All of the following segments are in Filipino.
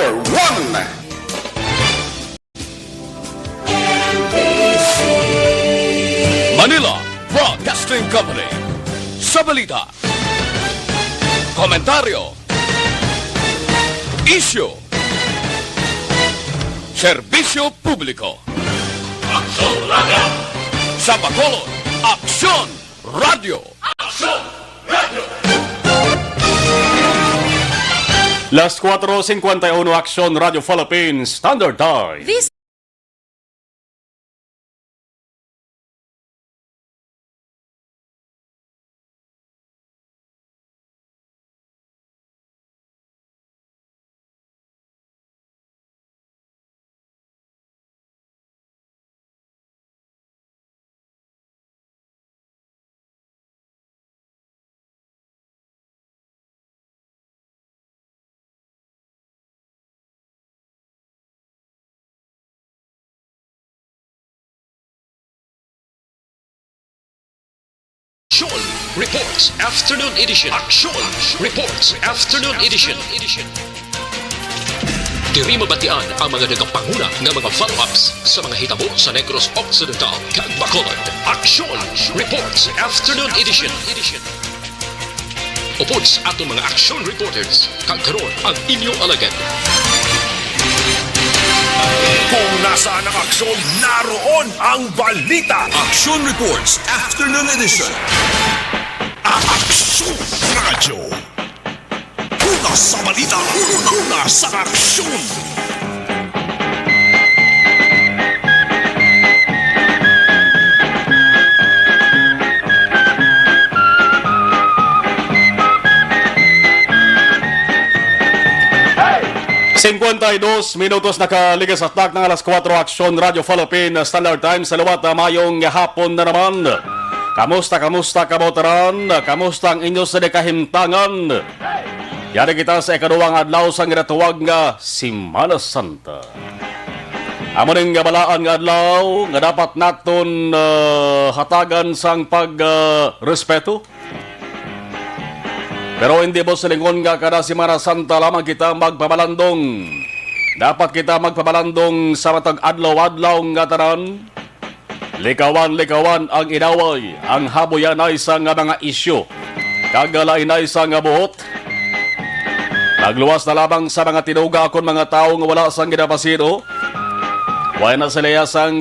1. Manila Broadcasting Company. Sa balita, komentaryo, issue, serbisyo publiko. Aksyon Radio! Sa Bacolod, Aksyon Radio! Aksyon Radio! Las 4:51 Aksyon Radio Philippines Standard Time. This Aksyon Reports Afternoon Edition. Aksyon Reports Afternoon Edition. Diri mabatian ang mga nagapanguna ng mga follow-ups sa mga hitabo sa Negros Occidental kag Bacolod. Aksyon Reports Afternoon Edition. Upod sa atong mga action reporters kag karon ang inyong alagad. Kung nasaan ang aksyon, naroon ang balita. Action Reports Afternoon Edition. Aksyon Radio. Una sa balita, una sa aksyon. Hey! 52 minutos nakaligas at ng alas 4 Aksyon Radio Philippines Standard Time sa luwat mayong hapon na naman. Kamusta kabotaran? Kamusta ang inyo sa dekahimtangan? Yari kita sa ikaduwang adlaw sa ginatuwag nga Semana Santa. Amuning balaan nga adlaw nga dapat naton hatagan sang pagrespeto. Pero hindi mo silingon nga kada Semana Santa lamang kita magpabalandong. Dapat kita magpabalandong sa matag adlaw-adlaw nga tanan. Likawan ang inaway, ang haboyanay sa nga mga isyo. Kagalainay sa nga buhot. Nagluwas na lamang sa mga tinuga akong mga tao nga wala sang ginapasino. Wala na sila sang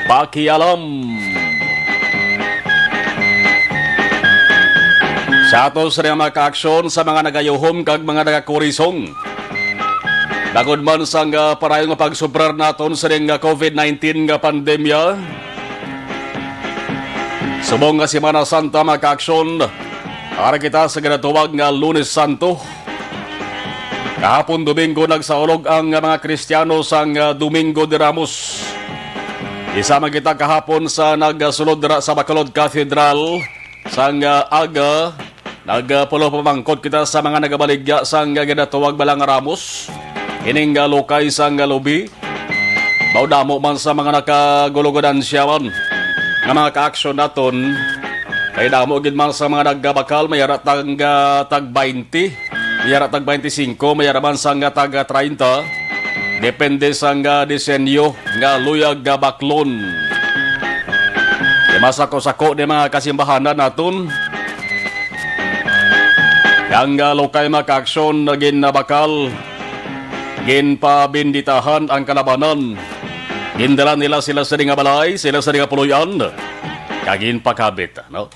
pakialam. Sa ato sa mga ka-aksyon sa mga nagayuhom kag mga nagakurisong. Dagod man sang parayong pagsubrar naton sa ring COVID-19 nga pandemya. Subong nga Semana Santa mga ka-aksyon. Para kita sa ginatuwag nga Lunes Santo. Kahapon Domingo nagsaulog ang mga Kristiyano sang Domingo de Ramos. Isama kita kahapon sa nagsulod sa Bacolod Cathedral sang aga. Nagpulo pamangkot kita sa mga nagabaligya sang ginatuwag Balang Ramos. Ining lokay sang lobi. Baudamo man sa mga nakagulugodan siyawan. Nga mga ka-aksyon naton. Kaya damo gid man sa mga naggabakal. Mayara tag 20. Mayara tag 25. Mayara man sang tag 30. Depende sang disenyo nga luyag baklon. Di masako-sako di mga kasimbahanan naton. Yang lokay mga ka-aksyon na ginabakal. Ginpabinditahan ang kalabanan. Gindala nila sila sa nga balay, sila sa nga puluyan. Kagin pakabit, no?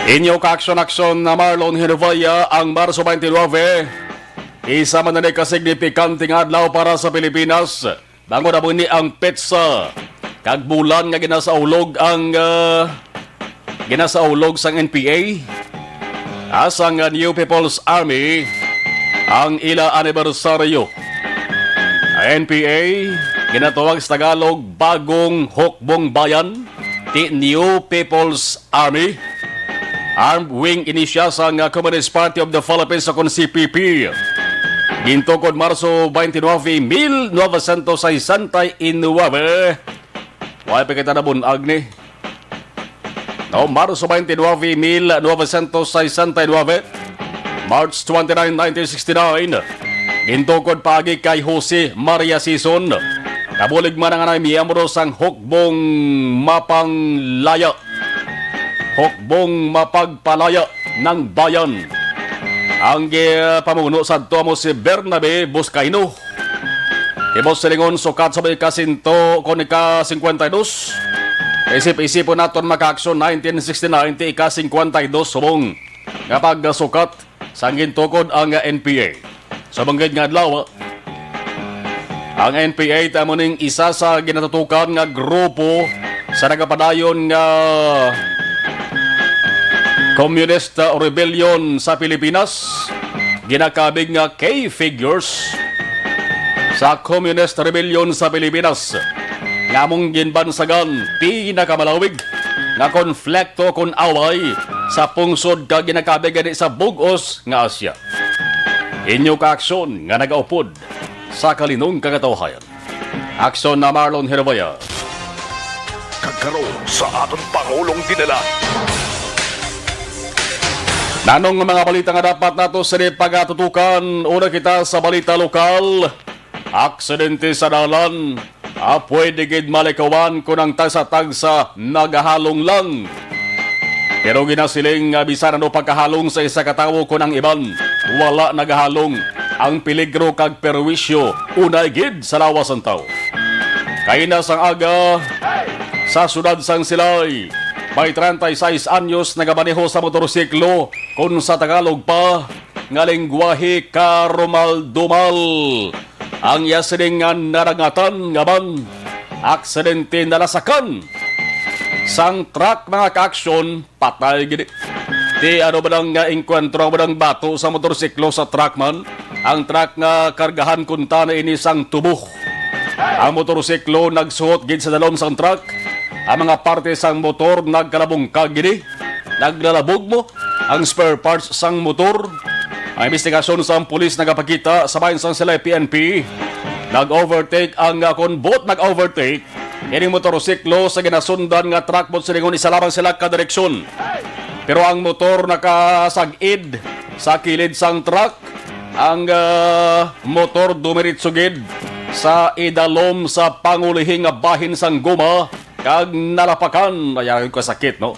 Inyo ka-aksyon na Marlon Hinovaya ang Marso 29. Isa man na kasignifikanting adlaw para sa Pilipinas. Bango na muni ang petsa. Kagbulan nga ginasaulog ang ginasaulog sang NPA. Asang New People's Army ang ila anibersaryo. NPA, ginatawag sa Tagalog Bagong Hukbong Bayan, the New People's Army. Armed Wing Inisya sa Communist Party of the Philippines sa CPP. Gintukod Marso 29, 1969. Wala pa kita na bunag ni. Noong Marso 29, 1969, March 29, 1969, gintukod pagi kay Jose Maria Sison. Kabulig man ang miyembro sang hukbong mapanglaya. Hukbong mapagpalaya ng bayan. Ang pamuno sa mo si Bernabe Buscaino. Ibos silingon sukat sa ika-100 kon ika-52. Isip-isipon naton maka-aksyon 1969 ti ika-52 subong kapag sukat sa gintukod ang NPA. Sa banggit nga adlaw, ang NPA tamo ning isa sa ginatutukan nga grupo sa nagapadayon nga Communist Rebellion sa Pilipinas. Ginakabig nga K-figures sa Communist Rebellion sa Pilipinas. Ngamong ginbansagan pinakamalawig nga konflikto kun away sa pungsod ka ginakabig gani sa bugos nga Asya. Inyo ka aksyon nga nagaupod sa kalinong kagatawhayan. Aksyon na Marlon Hervaya. Kagkaroon sa aton Pangulong dinala. Nanong mga balita nga dapat nato sa pagatutukan. Una kita sa balita lokal. Aksidente sa dalan. Pwede gid malikawan kung ang tagsa-tagsa nagahalong lang. Pero ginasiling bisan ano pagkahalong sa isa katawo kung ang iban wala nagahalong. Ang peligro kag perwisyo unay gid sa lawas ang tao. Kay na sang aga sa sudad sang Silay, may 36 anyos nagamaneho sa motorsiklo kung sa Tagalog pa nga lengguwahe karumal-dumal. Ang yasiling nga narangatan nga man aksidente nalasakan sang truck mga ka-aksyon patay gini. Di ano ba nang enkwentro ba ng bato sa motorsiklo sa truck man? Ang truck nga kargahan kunta na inisang tubo. Ang motorsiklo nagsuot gid sa dalom sang truck. Ang mga parte sang motor nagkalabungkag gini. Naglalabog mo ang spare parts sang motor. Ang investigasyon sa pulis nagapakita sa bayan sang sila PNP. Nag-overtake ang konbot nag-overtake. Ining motorsiklo sa ginasundan nga truck mo silingon isa lamang sila kadireksyon. Pero ang motor nakasagid sa kilid sang truck. Ang motor dumiritsugid sa idalom sa pangulihing nga bahin sang guma kag nalapakan. Ayaw ko sakit, no?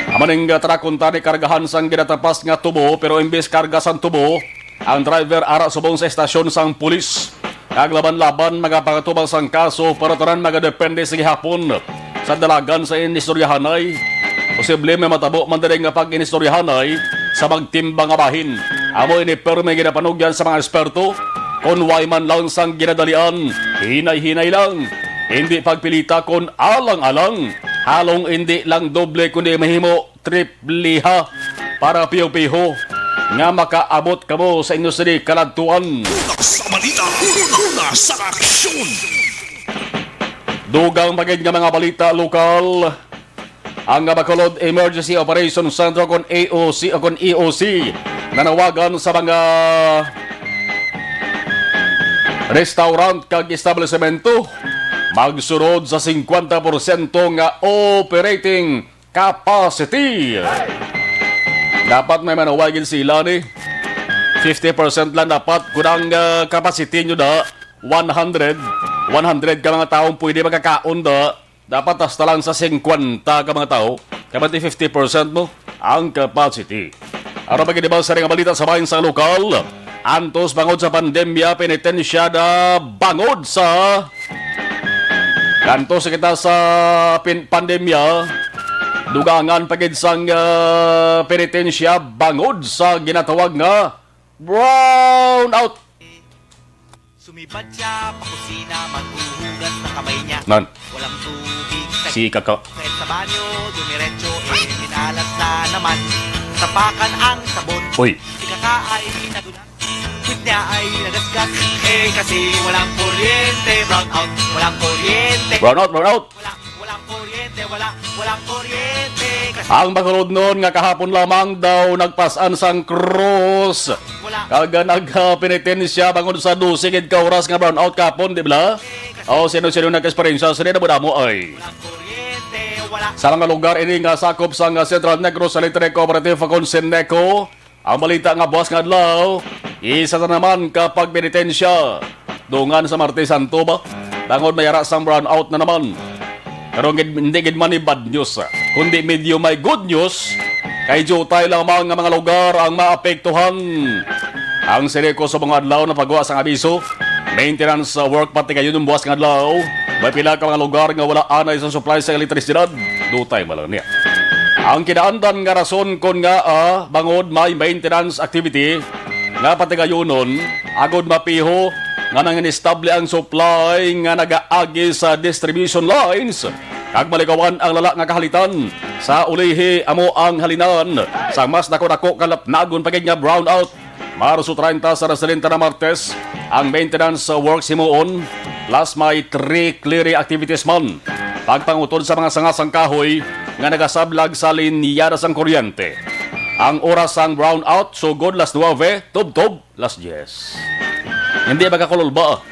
Amaning truck kunta ni kargahan sang ginatapas nga tubo pero imbes karga sang tubo, ang driver ara subong sa estasyon sang pulis. Kag laban-laban magapakatubang sang kaso para tanan magadepende sa gihapon sa dalagan sa inistoryahanay. Posible may matabo man dali nga pag-inistoryahanay sa magtimbang nga bahin. Amo ini perme ginapanugyan sa mga eksperto kung way man lang sang ginadalian, hinay-hinay lang. Hindi pagpilita kon alang-alang. Halong hindi lang doble kundi mahimo tripliha para piho-piho nga makaabot kamo sa inyo sa kaladtuan. Sa balita, una sa aksyon. Dugang magig nga mga balita lokal. Ang Bacolod Emergency Operation Center kon AOC o kon EOC nanawagan sa mga restaurant kag establishmento magsurod sa 50% nga operating capacity. Dapat may manawagin sila ni 50% lang dapat kunang capacity nyo da 100 ka mga taong pwede magkakaon da. Dapat hasta lang sa 50 ka mga tao. Kapati 50% mo ang capacity. Ano ba ginibang sa rin balita sa bayan sa lokal? Antos bangod sa pandemya, penitensyada bangod sa kanto sa kita sa pandemya, dugangan pagid sang penitensya bangod sa ginatawag nga brown out. Sumibad siya, pakusina, maghuhugas ng kamay niya. Nan, Walang tubig sa si Kaka. kahit sa banyo, dumiretso, minalas na naman. Sapakan ang sabon. Uy, Si Kaka ay nagulat. Quit niya ay nagasgas. Kasi walang kuryente. Brown out, walang kuryente. brown out, brown out. Walang kuryente, walang kuryente. Kasi Ang Bacolod noon nga kahapon lamang daw nagpasan sang cross. Kaga nagpenitensya bangod sa 12 ka oras nga brown out kapon, di ba? O sino-sino nag-experience sa rin na mo ay. walang kuryente, wala Sa mga lugar ini nga sakop sa Central Negros Sanitary Cooperative Consineco, ang balita nga buwas nga adlaw, isa na naman kapag penitensya. Dungan sa Martes Santo ba? Tangod mayara sang brownout na naman. Pero hindi gid man ni bad news, kundi medyo may good news. Kay jutay lamang nga mga lugar ang maapektuhan. Ang Seneco sa mga adlaw na pagwa sang abiso, maintenance work pati kayo ng buwas nga adlaw. May pila ka mga lugar nga wala anay sa supply sa elektrisidad. Dutay malang niya. Ang kinaandan nga rason kon nga bangod may maintenance activity nga pati kayo nun, agod mapiho nga nang inestable ang supply nga nagaagi sa distribution lines. Kag malikawan ang lala nga kahalitan sa ulihi amo ang halinan sa mas dako-dako kalapnagon pagid nga brownout. Marso 30 sa Residente na Martes ang maintenance works himuon plus may 3 clearing activities man. Pagpangutod sa mga sangasang kahoy nga nagasablag sa linyada sang kuryente. Ang oras sang brownout sugod las 9, tub-tub las 10. Hindi magkakulol ba?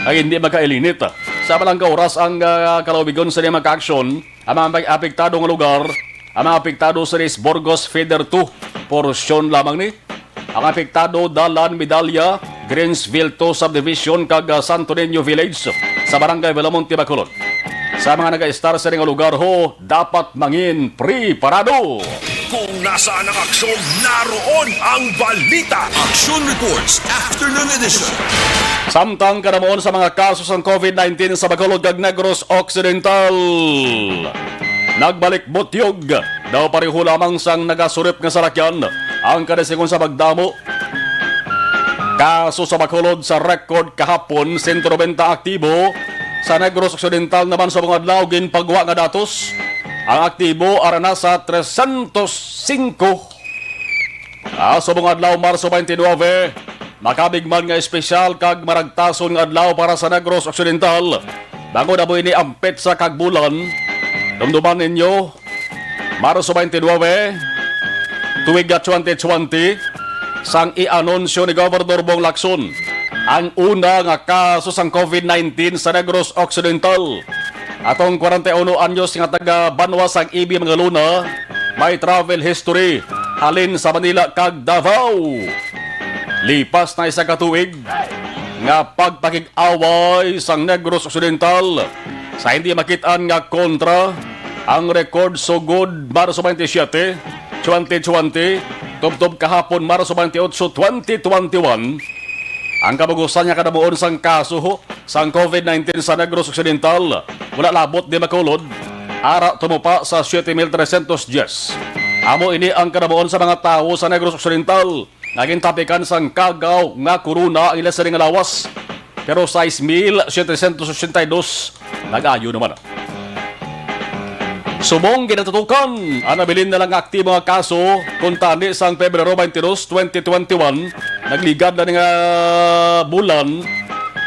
Ay hindi magkailinit. Sa malang oras ang kalawigon sa mga ka-aksyon, ang mga apektado ng lugar, ang mga apektado sa Burgos Feeder 2, porsyon lamang ni. Ang apektado Dalan, Medalya, Greensville 2 Subdivision, kag Santo Niño Village sa Barangay Belamonte, Bacolod. Sa mga nag-star sa mga lugar ho, dapat mangin preparado. Kung nasaan ang aksyon, naroon ang balita. Action Reports Afternoon Edition. Samtang kanamoon sa mga kaso ng COVID-19 sa Bacolod kag Negros Occidental. Nagbalik butyog, daw pareho lamang sang nagasurip nga sarakyan ang kadesigon sa pagdamo. Kaso sa Bacolod sa record kahapon, 190 aktibo. Sa Negros Occidental naman sa mga adlaw ginpagwa nga datos. Ang aktibo ara na sa 305. Sa mga adlaw Marso 29, makabigman nga espesyal kag maragtason nga adlaw para sa Negros Occidental. Bago na mo ini ampet sa kagbulan, dumduman ninyo, Marso 29, tuwig 2020, sang i-anunsyo ni Governor Bong Lacson ang una nga kaso sang COVID-19 sa Negros Occidental. Atong 41 anyos nga taga Banwa sang Ibi mga Luna, may travel history halin sa Manila kag Davao. Lipas na isa katuig nga pagpakig-away sang Negros Occidental sa hindi makitaan nga kontra ang record sugod Marso 27, 2020, tubtob kahapon Marso 28, 2021. Ang kabugusan niya kadabuon sang kaso sang COVID-19 sa Negros Occidental wala labot di Bacolod, ara tumupa sa 7,310. Amo ini ang kadabuon sa mga tao sa Negros Occidental. Naging tapikan sang kagaw nga corona ang ilas ring lawas. Pero 6,782 nag-ayo naman. Subong ginatutukan ang nabilin na lang aktibo nga kaso kung tani sang Pebrero 22, 2021 nagligad na nga bulan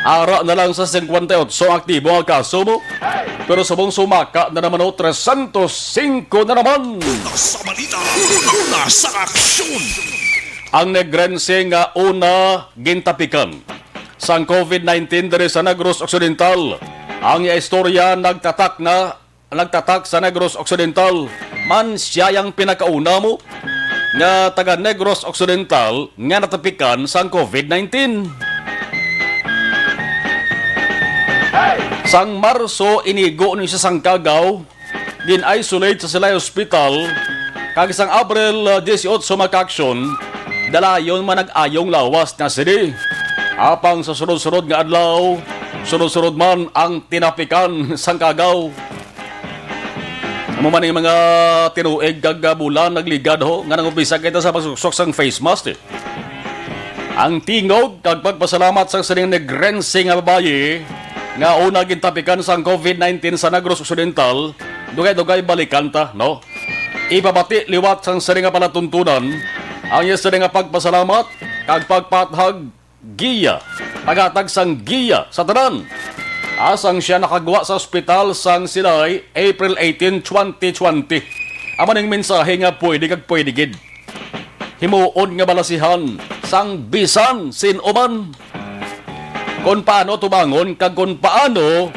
ara na lang sa 58 aktibo nga kaso mo. Pero subong sumaka na naman 305 na naman. Sa balita, nasa aksyon. Ang negrense nga una gintapikan sang COVID-19 diri sa Negros Occidental. Ang istorya nagtatak sa Negros Occidental. Man siya yung pinakauna mo nga taga Negros Occidental nga natapikan sang COVID-19. Sang Marso inigo ni sa sang Cagaw, gin-isolate sa Silay Hospital, kag sang Abril 18 maka-aksyon, dalayon man nag-ayong lawas na sidi. Apang sa sunod-sunod nga adlaw, sunod-sunod man ang tinapikan sang Cagaw. Amo man yung mga tinuig kag bulan nagligad nga nang-umpisa kita sa pagsuksok sang face mask. Ang tingog kag pagpasalamat sa sining negrense nga babaye nga una gintapikan sang COVID-19 sa Negros Occidental, dugay-dugay balikan ta, no? Ipabati liwat sang sining nga palatuntunan ang sining nga pagpasalamat kag pagpathag giya, pagatag sang giya sa tanan. Asang siya nakagwa sa ospital sang Silay April 18, 2020. Ama ning mensahe nga pwede kag pwede gid. Himuon nga balasihan sang bisan sinuman. Kung paano tubangon kag kung paano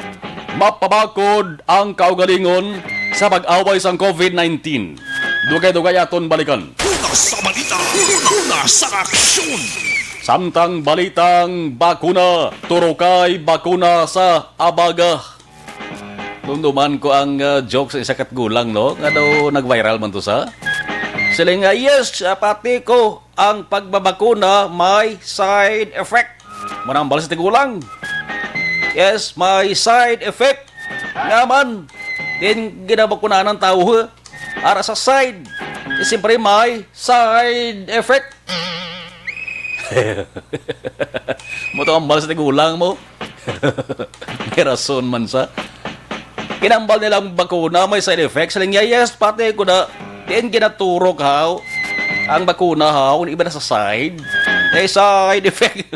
mapabakod ang kaugalingon sa pag-away sang COVID-19. Dugay-dugay aton balikan. Una sa balita, una sa aksyon. Samtang balitang bakuna, turokay bakuna sa abaga. Dumduman ko ang joke sa isa kat gulang, no? Nga daw nag-viral man to sa. Sila nga, yes, pati ko, ang pagbabakuna may side effect. Manambal sa tigulang. Yes, may side effect. Ngaman, din ginabakunaan ng tao, ara sa side. Siyempre may side effect. Mo to ambal sa tigulang mo. May rason man sa. Kinambal nilang bakuna may side effects. Saling yes, pati ko na. Diyan ginaturok haw. Ang bakuna haw, iba na sa side. May side effect.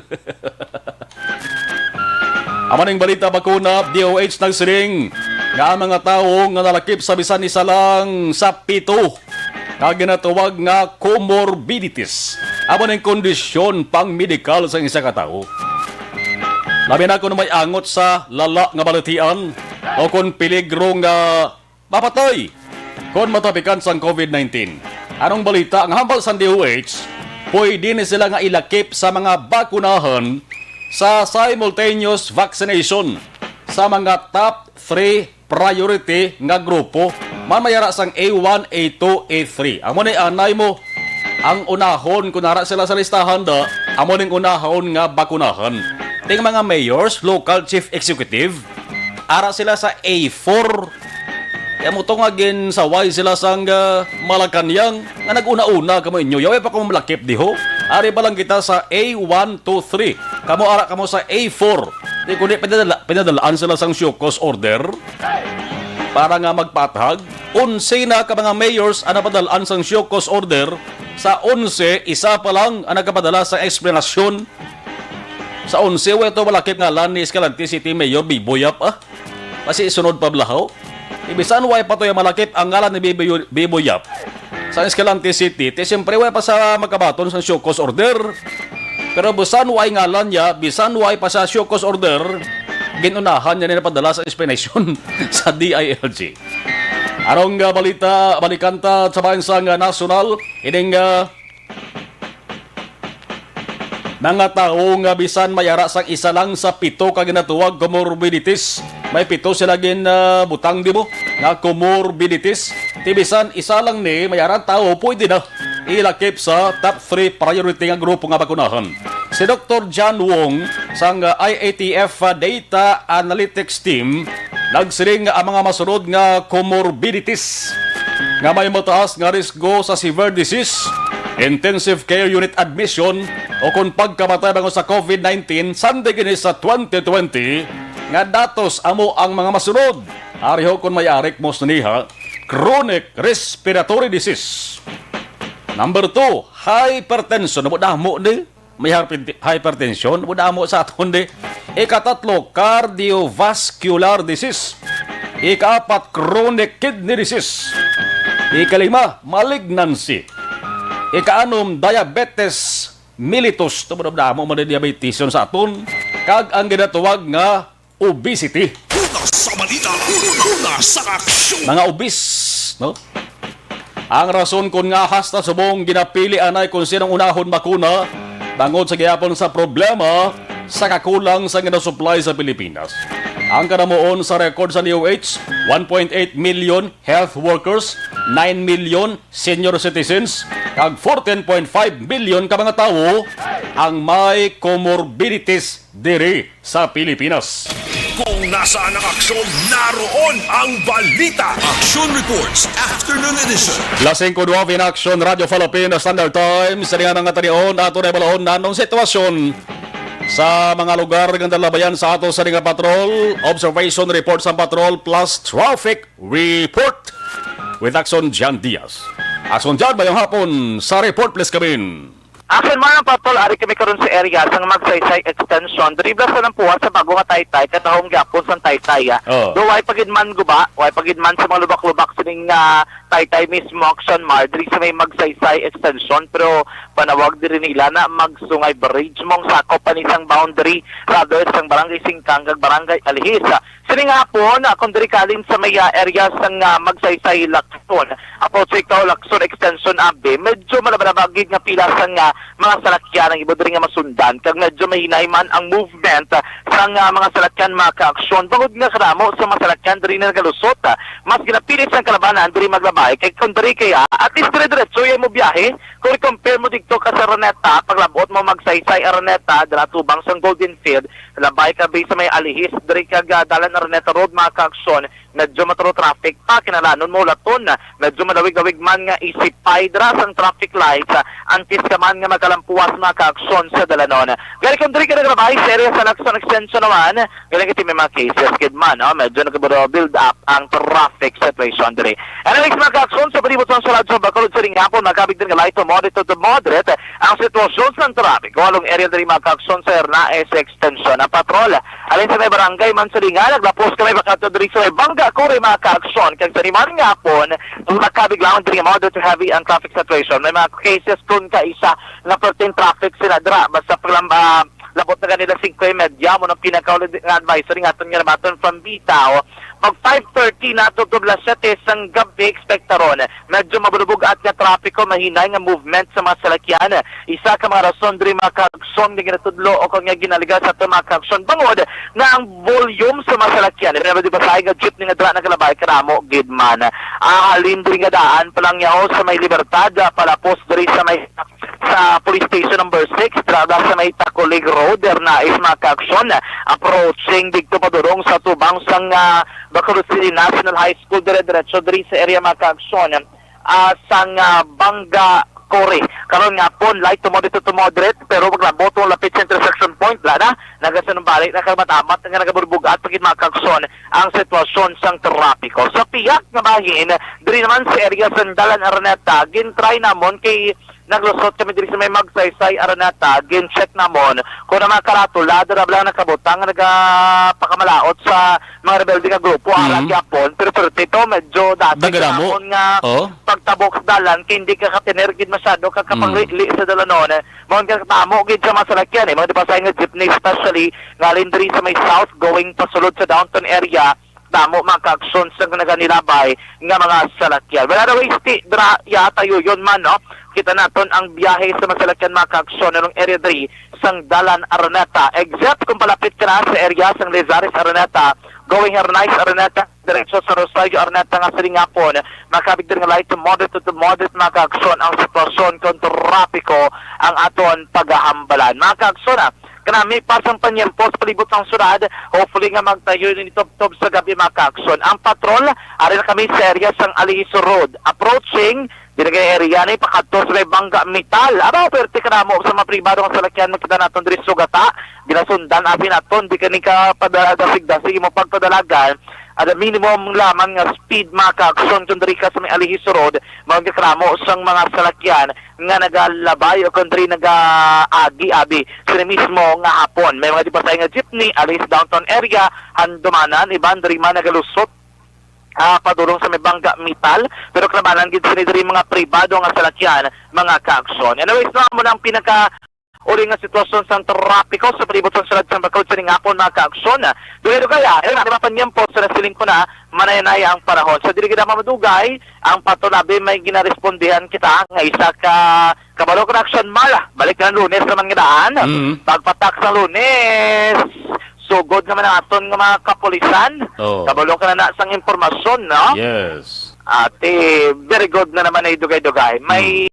Amaning balita bakuna, DOH nagsiring nga ang mga tao nga nalakip sa bisan isa lang sa pito. Kag ginatawag nga comorbidities. Amo ning kondisyon pang medikal sa isa ka tao. Labi na kung may angot sa lala nga balatian o kung peligro nga mapatay kung matapikan sang COVID-19. Anong balita? Ang hambal sa DOH, pwede na sila nga ilakip sa mga bakunahan sa simultaneous vaccination sa mga top 3 priority nga grupo mamayara sang A1, A2, A3. Amo ni anay mo ang unahon kung nara sila sa listahan da, amo ning unahon nga bakunahan. Ting mga mayors, local chief executive, ara sila sa A4. Kaya mo to nga gin saway sila sang Malacanang nga nag-una-una kamo inyo. Yawe pa kamo malakip diho. Ari pa lang kita sa A1, 2, 3. Kamo ara kamo sa A4. Di kundi pinadalaan sila sang show cause order para nga magpatag. 11 na ka mga mayors ang napadalaan sang show cause order. Sa 11, isa pa lang ang nagkapadala sa explanasyon. Sa 11, ito malakip nga lan ni Escalante City Mayor Biboyap Kasi isunod pa blahaw. Ibisan way pa to yung malakip ang ngalan ni Biboyap sa Escalante City. Siyempre way pa sa magkabaton sa show cause order. Pero bisan way ngalan niya, bisan way pa sa show cause order, ginunahan niya na napadala sa explanation sa DILG. Arong balita, balikanta sa bansang nasyonal, ining mga tao nga bisan mayara sang isa lang sa pito ka ginatuwag comorbidities. May pito sila butang di mo nga comorbidities. Tibisan isa lang ni mayara tao pwede na ilakip sa top 3 priority nga grupo nga bakunahan. Si Dr. John Wong sang IATF Data Analytics Team nagsiring ang mga masunod nga comorbidities nga may mataas nga risgo sa severe disease, intensive care unit admission o kung pagkamatay bango sa COVID-19 sanday gini sa 2020 nga datos amo ang mga masunod. Ariho kung may arik mo suniha, chronic respiratory disease. Number 2, hypertension. Nabudamo di. May hypertension. Nabudamo sa aton di. Ikatatlo, cardiovascular disease. Ikaapat, chronic kidney disease. Ikalima, malignancy. Ikaanom, diabetes mellitus. Nabudamo mo di diabetes sa aton. Kag ang ginatuwag nga obesity. Una sa balita, una sa aksyon. Mga obese, no? Ang rason kung nga hasta subong ginapili anay kung sinong unahon bakuna bangod sa gihapon sa problema sa kakulang sa ginasupply sa Pilipinas. Ang kanamuon sa record sa DOH, 1.8 million health workers, 9 million senior citizens, kag 14.5 million ka mga tao ang may comorbidities diri sa Pilipinas. Kung nasaan ang aksyon, naroon ang balita. Action Reports, Afternoon Edition. Lasing ko in action, Radio Philippines Standard Time. Sa nga nga tanion, ato na balahon na anong sitwasyon sa mga lugar ng dalabayan sa ato sa nga patrol, observation report sa patrol plus traffic report with Action Jan Diaz. Action Jan, bayang hapon sa report please kamin. Action man ang patol, ari kami karon sa area sang Magsaysay Extension. Dribla sa ng puwas sa bago nga Taytay, katahong gyapon sa Taytay. Oh. Do way pagidman guba, way pagidman sa mga lubak-lubak sining Taytay mismo action mar, diri sa may Magsaysay Extension, pero panawag diri nila na magsungay bridge mong sakop pa ni isang boundary rather sang barangay Singkang kag barangay Alihis. Sining hapon, kung diri kalin sa may area sang Magsaysay Lacson, approach ikaw Lacson Extension Abe, medyo malabalabagid nga pila sang mga salakyan ang iba diri nga masundan kag medyo mahinay man ang movement sa mga salakyan mga kaaksyon bangod nga karamo sa mga salakyan diri na nagalusot mas ginapilit sang kalabanan diri maglabay kay kung diri kaya at least dire-diretso mo biyahe kung compare mo dito ka sa Araneta paglabot mo Magsaysay Araneta dala tubang sang Golden Field labay ka sa may Alihis diri kag dalan Araneta Road mga kaaksyon medyo maturo traffic pa kinalanon mo laton medyo malawig-awig man nga isipay dra sang traffic lights antes ka man nga magalampuas mga kaaksyon sa dalanon gali kung diri ka nagrabay sa area sa Lacson Extension naman gali ka may mga cases kid man medyo nagbuild up ang traffic situation diri anyways mga kaaksyon sa palibot sa radyo Bacolod sa ringhapon magkabig din nga light to moderate ang sitwasyon sa traffic walong area diri mga kaaksyon sa Hernaez Extension ang patrol alin sa may barangay man sa Linga naglapos kami bakato diri sa may Bangga Kore mga kaaksyon kag sa rimang nga hapon magkabig lang diri nga moderate to heavy ang traffic situation may mga cases kung ka isa na pertain traffic sila dra basta paglamba labot na kanila 5:30 mo ng pinaka-ulit nga advisory nga aton nga nabaton from Bitaw pag 5:30 na to tubla 7 sang gabi ekspektaron medyo mabulubog at nga trapiko mahinay nga movement sa mga salakyan isa ka mga rason diri mga kaaksyon nga ginatudlo o kung nga ginaliga sa ito mga kaaksyon bangod nga ang volume sa mga salakyan di ba sa nga jeep nga dra nagalabay karamo gidman halin diri nga daan palang yaho sa may Libertad palapos diri sa may sa police station number 6 trada sa may Tacolig Road na is mga kaaksyon approaching dito padurong sa tubang sang Bacolod City National High School dire-diretso diri sa area mga kaaksyon sang Bangga Kore karon nga pon light to moderate pero paglabot ang lapit sa intersection point na nagasanong balik na kamatamat nga nagaburbugat pagit mga kaaksyon ang sitwasyon sang trapiko sa piyak nga bahin diri naman sa area sa Dalan Araneta gintry namon kay naglusot kami diri sa may Magsaysay Araneta gin-check namon kung na mga karatula dara lang nakabutang nagapakamalaot sa mga rebelde nga grupo alang gyapon pero ito medyo dati Dagaramo. namon nga pagtabok sa dalan kay hindi ka katenergid masyado kakapangli sa dalanon mo nga tamo gid sa masalakyan mga di ba sa nga jeepney especially ngalin diri sa may south going pasulod sa downtown area damo mga kaaksyon sa naganilabay nga mga salakyan well otherwise dra yata yun man kita naton ang biyahe sa masalakyan mga kaaksyon ng area 3 sang Dalan Araneta except kung palapit ka na sa area sang Lizares Araneta going Hernaez Araneta diretso sa Rosario Araneta nga sa Lingapon makabig din nga light to moderate mga kaaksyon ang sitwasyon kung trapiko ang aton paghahambalan mga kaaksyon kanami pasang panyempo sa palibot ng syudad hopefully nga magtayo din top sa gabi mga kaaksyon ang patrol ari na kami sa area sang Alihis Road approaching dinagay area ni pakadto sa may Bangga Metal aba perte ka na mo sa mga pribado ng salakyan makita naton diri sugata ginasundan abi naton di kani ka padasig-dasig mo pagpadalagan at minimum lamang nga speed mga kaaksyon kung diri ka sa may Alihis Road magkakramo sang mga salakyan nga nagalabay o kung diri nag-agi-abi sila mismo nga hapon may mga dipasay nga jeepney Alihis downtown area handumanan iban diri man nagalusot padulong sa may Bangga Metal pero klabanan gid sila diri mga pribado nga salakyan mga kaaksyon anyways na mo na ang pinaka uli nga sitwasyon sa trapiko sa palibot sa syudad sa Bacolod sa Lingapon mga kaaksyon dulo kaya di ba panyempo sa nasiling ko na manayanaya ang panahon sa dili kita mamadugay ang patulabi may ginarespondihan kita nga isa ka kabalo ka action mala balik na Lunes naman nga daan pagpatak sa Lunes sugod naman ang aton nga mga kapulisan kabalo ka na sang impormasyon no Yes. Ate, very good na naman ay dugay-dugay. May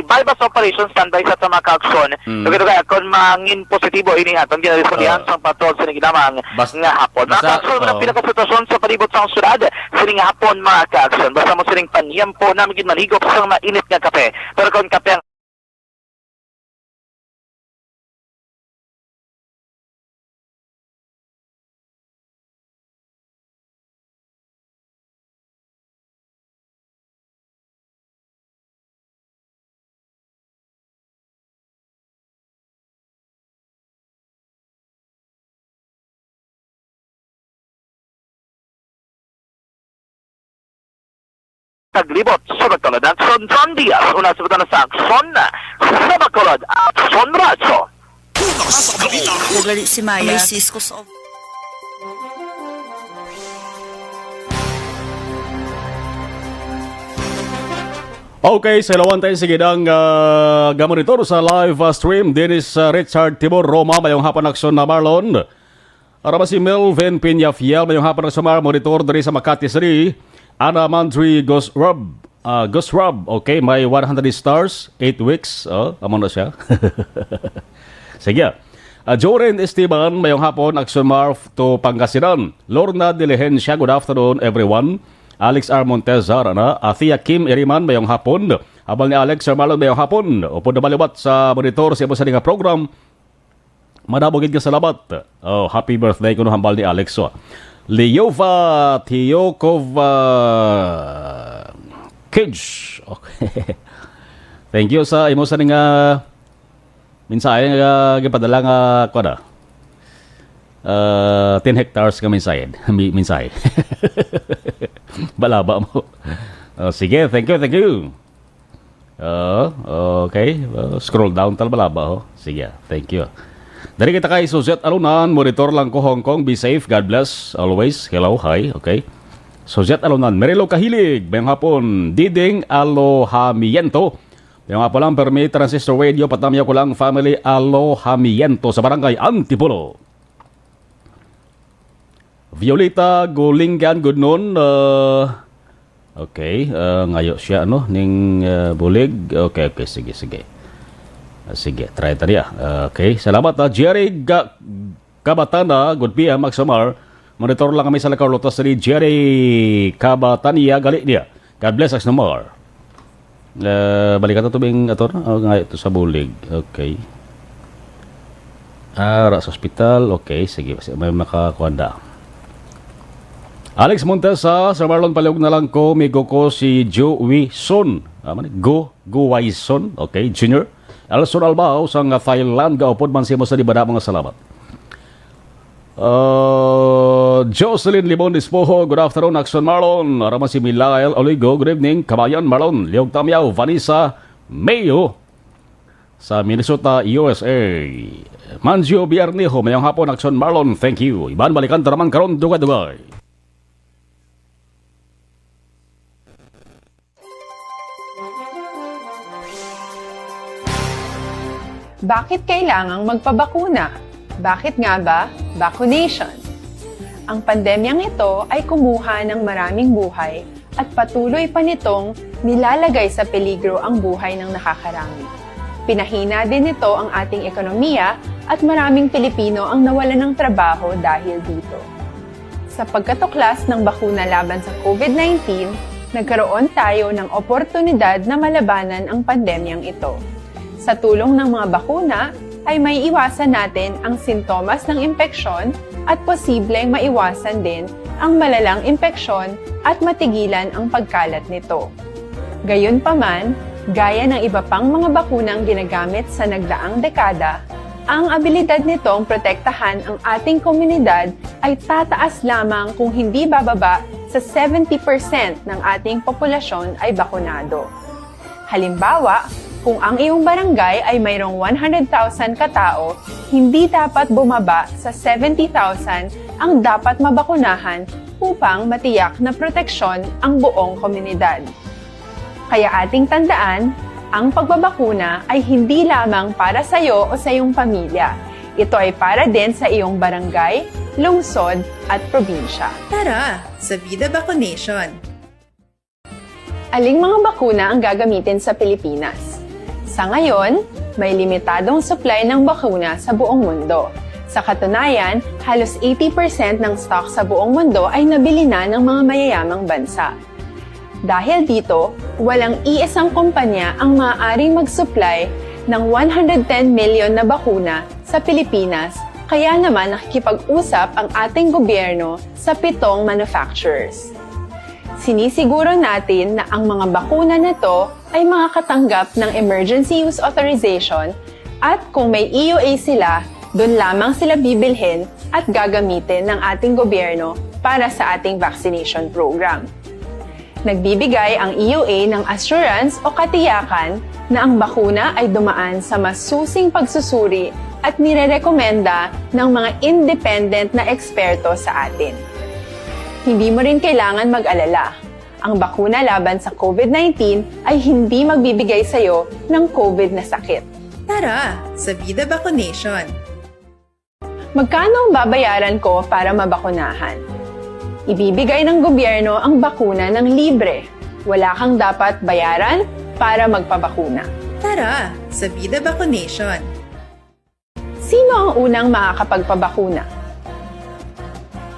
bypass operation standby sa mga kaaksyon. Dugay-dugay, kung mangin positibo, ini atong ginarespondihan sa patrol sa ginamang nga hapon. Mga kaaksyon, na pinakasitwasyon sa palibot sa syudad, sining hapon mga kaaksyon. Basta mo sining panyempo na maging manhigop sa mainit nga kape. Pero kung kape ang Taglibot sa Bacolod Action, John Diaz. Una sa sa Action sa Bacolod Action Radyo. Una sa balita. Naglali si Maya. May cisco sa Okay, sa ilawan tayo sige ng gamonitor sa live stream. Dennis Richard Timor Roma, mayong hapon aksyon na Marlon. Arama si Melvin Piñafiel, mayong hapon aksyon na monitor dari sa Makati City. Ana Mandri Gosrub, okay, may 100 stars, 8 weeks. Amo na siya. Sige. Joren Esteban, mayong hapon aksyon Marf to Pangasinan. Lorna Diligencia, good afternoon everyone. Alex R. Montezar, Thea Kim Iriman, mayong hapon. Habal ni Alex Sir Marlon, mayong hapon. Upo na baliwat sa monitor sa sa nga program. Manabugid ka salamat. Happy birthday ko no hambal ni Alex. Leova Tiokova Kids. Okay. Thank you sa imo sa nga mensahe nga gipadala nga kuan 10 hectares ka mensahe. Mensahe. Balaba mo. Sige, thank you. Okay. Scroll down tal balaba. Sige, thank you. Dari kita kay Suzette Alunan, monitor lang ko Hong Kong. Be safe, God bless, always. Hello, hi, okay. Suzette Alunan, Merilo Kahilig, bayang hapon. Diding Alohamiento. Bayang hapon lang, permi transistor radio, patamya ko lang, family Alohamiento sa barangay Antipolo. Violeta Golingan, good noon. Okay, ngayo siya, ning bulig. Okay, sige. Sige, try tadi ya. Okay, salamat Jerry Kabatana, good PM, Maxamar. Monitor lang kami sa Carlotas ni Jerry Kabatania, gali niya. God bless, Maxamar. Balikan ito bing ato na? Ngayo ito sa bulig. Okay. Sa hospital. Okay, sige. May makakuanda. Alex Montesa, Sir Marlon Palihog na lang ko, migo ko si Joey Son. Guwai Son, okay, Junior. Alson Albao, sang Thailand, gaupod man siya mo sa dibada mga salamat. Jocelyn Libon Dispoho, good afternoon, Action Marlon. Arama si Milael Oligo, good evening, Kabayan Marlon. Liog Tamyaw, Vanessa Mayo, sa Minnesota, USA. Manjo Biernejo, mayang hapon, Action Marlon, thank you. Iban balikan taraman karon dugay-dugay. Bakit kailangang magpabakuna? Bakit nga ba vaccination? Ang pandemyang ito ay kumuha ng maraming buhay at patuloy pa nitong nilalagay sa peligro ang buhay ng nakakarami. Pinahina din nito ang ating ekonomiya at maraming Pilipino ang nawalan ng trabaho dahil dito. Sa pagkatuklas ng bakuna laban sa COVID-19, nagkaroon tayo ng oportunidad na malabanan ang pandemyang ito. Sa tulong ng mga bakuna, ay may iwasan natin ang sintomas ng impeksyon at posibleng maiwasan din ang malalang impeksyon at matigilan ang pagkalat nito. Gayunpaman, gaya ng iba pang mga bakunang ginagamit sa nagdaang dekada, ang abilidad nitong protektahan ang ating komunidad ay tataas lamang kung hindi bababa sa 70% ng ating populasyon ay bakunado. Halimbawa, kung ang iyong barangay ay mayroong 100,000 katao, hindi dapat bumaba sa 70,000 ang dapat mabakunahan upang matiyak na proteksyon ang buong komunidad. Kaya ating tandaan, ang pagbabakuna ay hindi lamang para sa iyo o sa iyong pamilya. Ito ay para din sa iyong barangay, lungsod at probinsya. Tara, sa Vida Vaccination. Aling mga bakuna ang gagamitin sa Pilipinas? Sa ngayon, may limitadong supply ng bakuna sa buong mundo. Sa katunayan, halos 80% ng stock sa buong mundo ay nabili na ng mga mayayamang bansa. Dahil dito, walang iisang kumpanya ang maaaring mag-supply ng 110 million na bakuna sa Pilipinas, kaya naman nakikipag-usap ang ating gobyerno sa 7 manufacturers. Sinisiguro natin na ang mga bakuna na to ay makakatanggap ng Emergency Use Authorization at kung may EUA sila, doon lamang sila bibilhin at gagamitin ng ating gobyerno para sa ating vaccination program. Nagbibigay ang EUA ng assurance o katiyakan na ang bakuna ay dumaan sa masusing pagsusuri at nirerekomenda ng mga independent na eksperto sa atin. Hindi mo rin kailangan mag-alala. Ang bakuna laban sa COVID-19 ay hindi magbibigay sa'yo ng COVID na sakit. Tara, sa Vida Vaccination. Magkano ang babayaran ko para mabakunahan? Ibibigay ng gobyerno ang bakuna ng libre. Wala kang dapat bayaran para magpabakuna. Tara, sa Vida Vaccination. Sino ang unang makakapagpabakuna?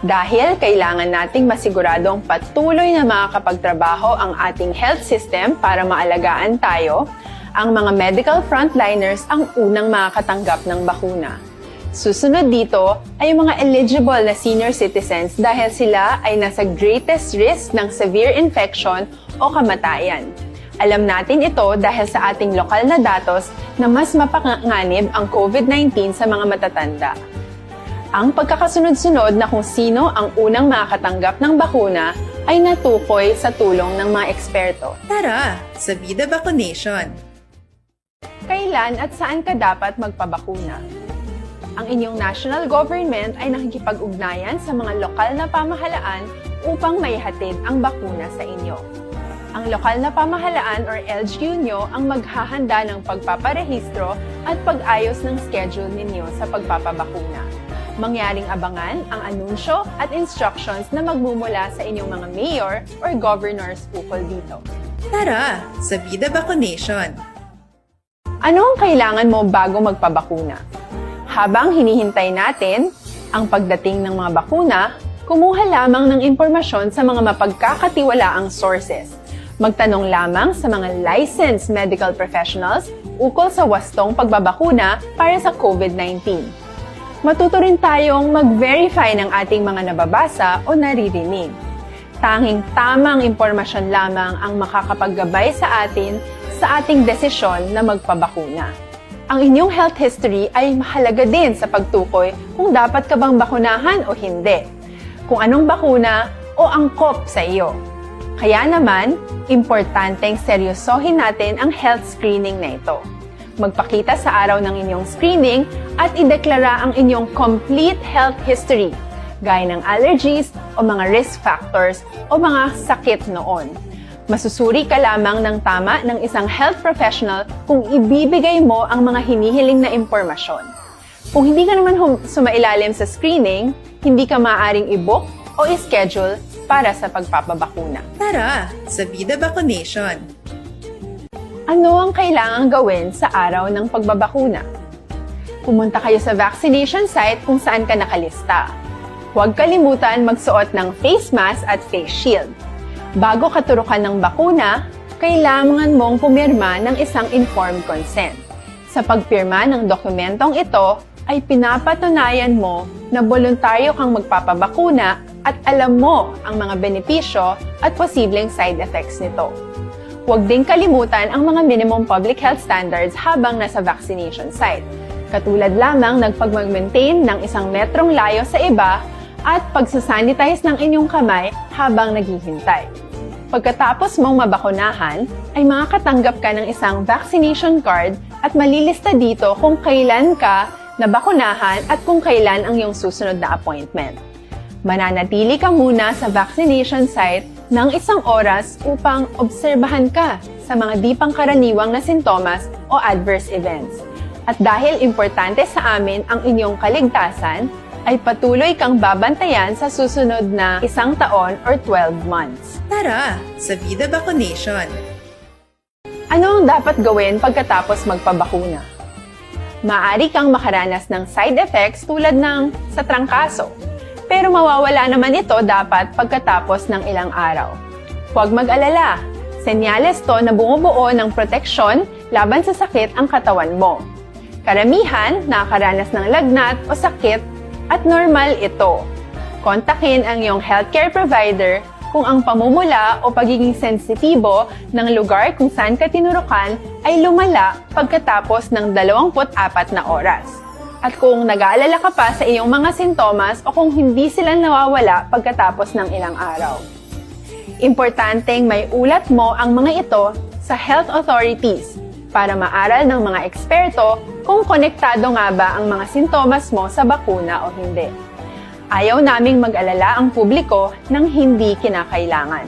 Dahil kailangan nating masiguradong patuloy na makakapagtrabaho ang ating health system para maalagaan tayo, ang mga medical frontliners ang unang makakatanggap ng bakuna. Susunod dito ay yung mga eligible na senior citizens dahil sila ay nasa greatest risk ng severe infection o kamatayan. Alam natin ito dahil sa ating lokal na datos na mas mapanganib ang COVID-19 sa mga matatanda. Ang pagkakasunod-sunod na kung sino ang unang makakatanggap ng bakuna ay natukoy sa tulong ng mga eksperto. Tara, sa Vida Vaccination. Kailan at saan ka dapat magpabakuna? Ang inyong national government ay nakikipag-ugnayan sa mga lokal na pamahalaan upang maihatid ang bakuna sa inyo. Ang lokal na pamahalaan or LGU nyo ang maghahanda ng pagpaparehistro at pag-ayos ng schedule ninyo sa pagpapabakuna. Mangyaring abangan ang anunsyo at instructions na magmumula sa inyong mga mayor or governors ukol dito. Tara, sa Vida Vaccination. Ano ang kailangan mo bago magpabakuna? Habang hinihintay natin ang pagdating ng mga bakuna, kumuha lamang ng impormasyon sa mga mapagkakatiwalaang sources. Magtanong lamang sa mga licensed medical professionals ukol sa wastong pagbabakuna para sa COVID-19. Matuto rin tayong mag-verify ng ating mga nababasa o naririnig. Tanging tamang impormasyon lamang ang makakapaggabay sa atin sa ating desisyon na magpabakuna. Ang inyong health history ay mahalaga din sa pagtukoy kung dapat ka bang bakunahan o hindi, kung anong bakuna o angkop sa iyo. Kaya naman, importanteng seryosohin natin ang health screening na ito. Magpakita sa araw ng inyong screening at ideklara ang inyong complete health history, gaya ng allergies o mga risk factors o mga sakit noon. Masusuri ka lamang ng tama ng isang health professional kung ibibigay mo ang mga hinihiling na impormasyon. Kung hindi ka naman sumailalim sa screening, hindi ka maaaring i-book o i-schedule para sa pagpapabakuna. Tara, sa Vida Vaccination. Ano ang kailangang gawin sa araw ng pagbabakuna? Pumunta kayo sa vaccination site kung saan ka nakalista. Huwag kalimutan magsuot ng face mask at face shield. Bago ka turukan ng bakuna, kailangan mong pumirma ng isang informed consent. Sa pagpirma ng dokumentong ito, ay pinapatunayan mo na voluntaryo kang magpapabakuna at alam mo ang mga benepisyo at posibleng side effects nito. Huwag din kalimutan ang mga minimum public health standards habang nasa vaccination site. Katulad lamang nagpag-maintain ng 1 metrong layo sa iba at pagsasanitize ng inyong kamay habang naghihintay. Pagkatapos mong mabakunahan, ay makakatanggap ka ng isang vaccination card at malilista dito kung kailan ka nabakunahan at kung kailan ang iyong susunod na appointment. Mananatili ka muna sa vaccination site ng 1 oras upang obserbahan ka sa mga di pangkaraniwang na sintomas o adverse events. At dahil importante sa amin ang inyong kaligtasan, ay patuloy kang babantayan sa susunod na 1 taon or 12 months. Tara, sa Vida Vaccination. Ano ang dapat gawin pagkatapos magpabakuna? Maaari kang makaranas ng side effects tulad ng sa trangkaso, pero mawawala naman ito dapat pagkatapos ng ilang araw. Huwag mag-alala, senyales to na bumubuo ng proteksyon laban sa sakit ang katawan mo. Karamihan nakakaranas ng lagnat o sakit at normal ito. Kontakin ang iyong healthcare provider kung ang pamumula o pagiging sensitibo ng lugar kung saan ka tinurukan ay lumala pagkatapos ng 24 na oras. At kung nag-aalala ka pa sa iyong mga sintomas o kung hindi sila nawawala pagkatapos ng ilang araw. Importanteng may ulat mo ang mga ito sa health authorities para maaral ng mga eksperto kung konektado nga ba ang mga sintomas mo sa bakuna o hindi. Ayaw naming mag-alala ang publiko ng hindi kinakailangan.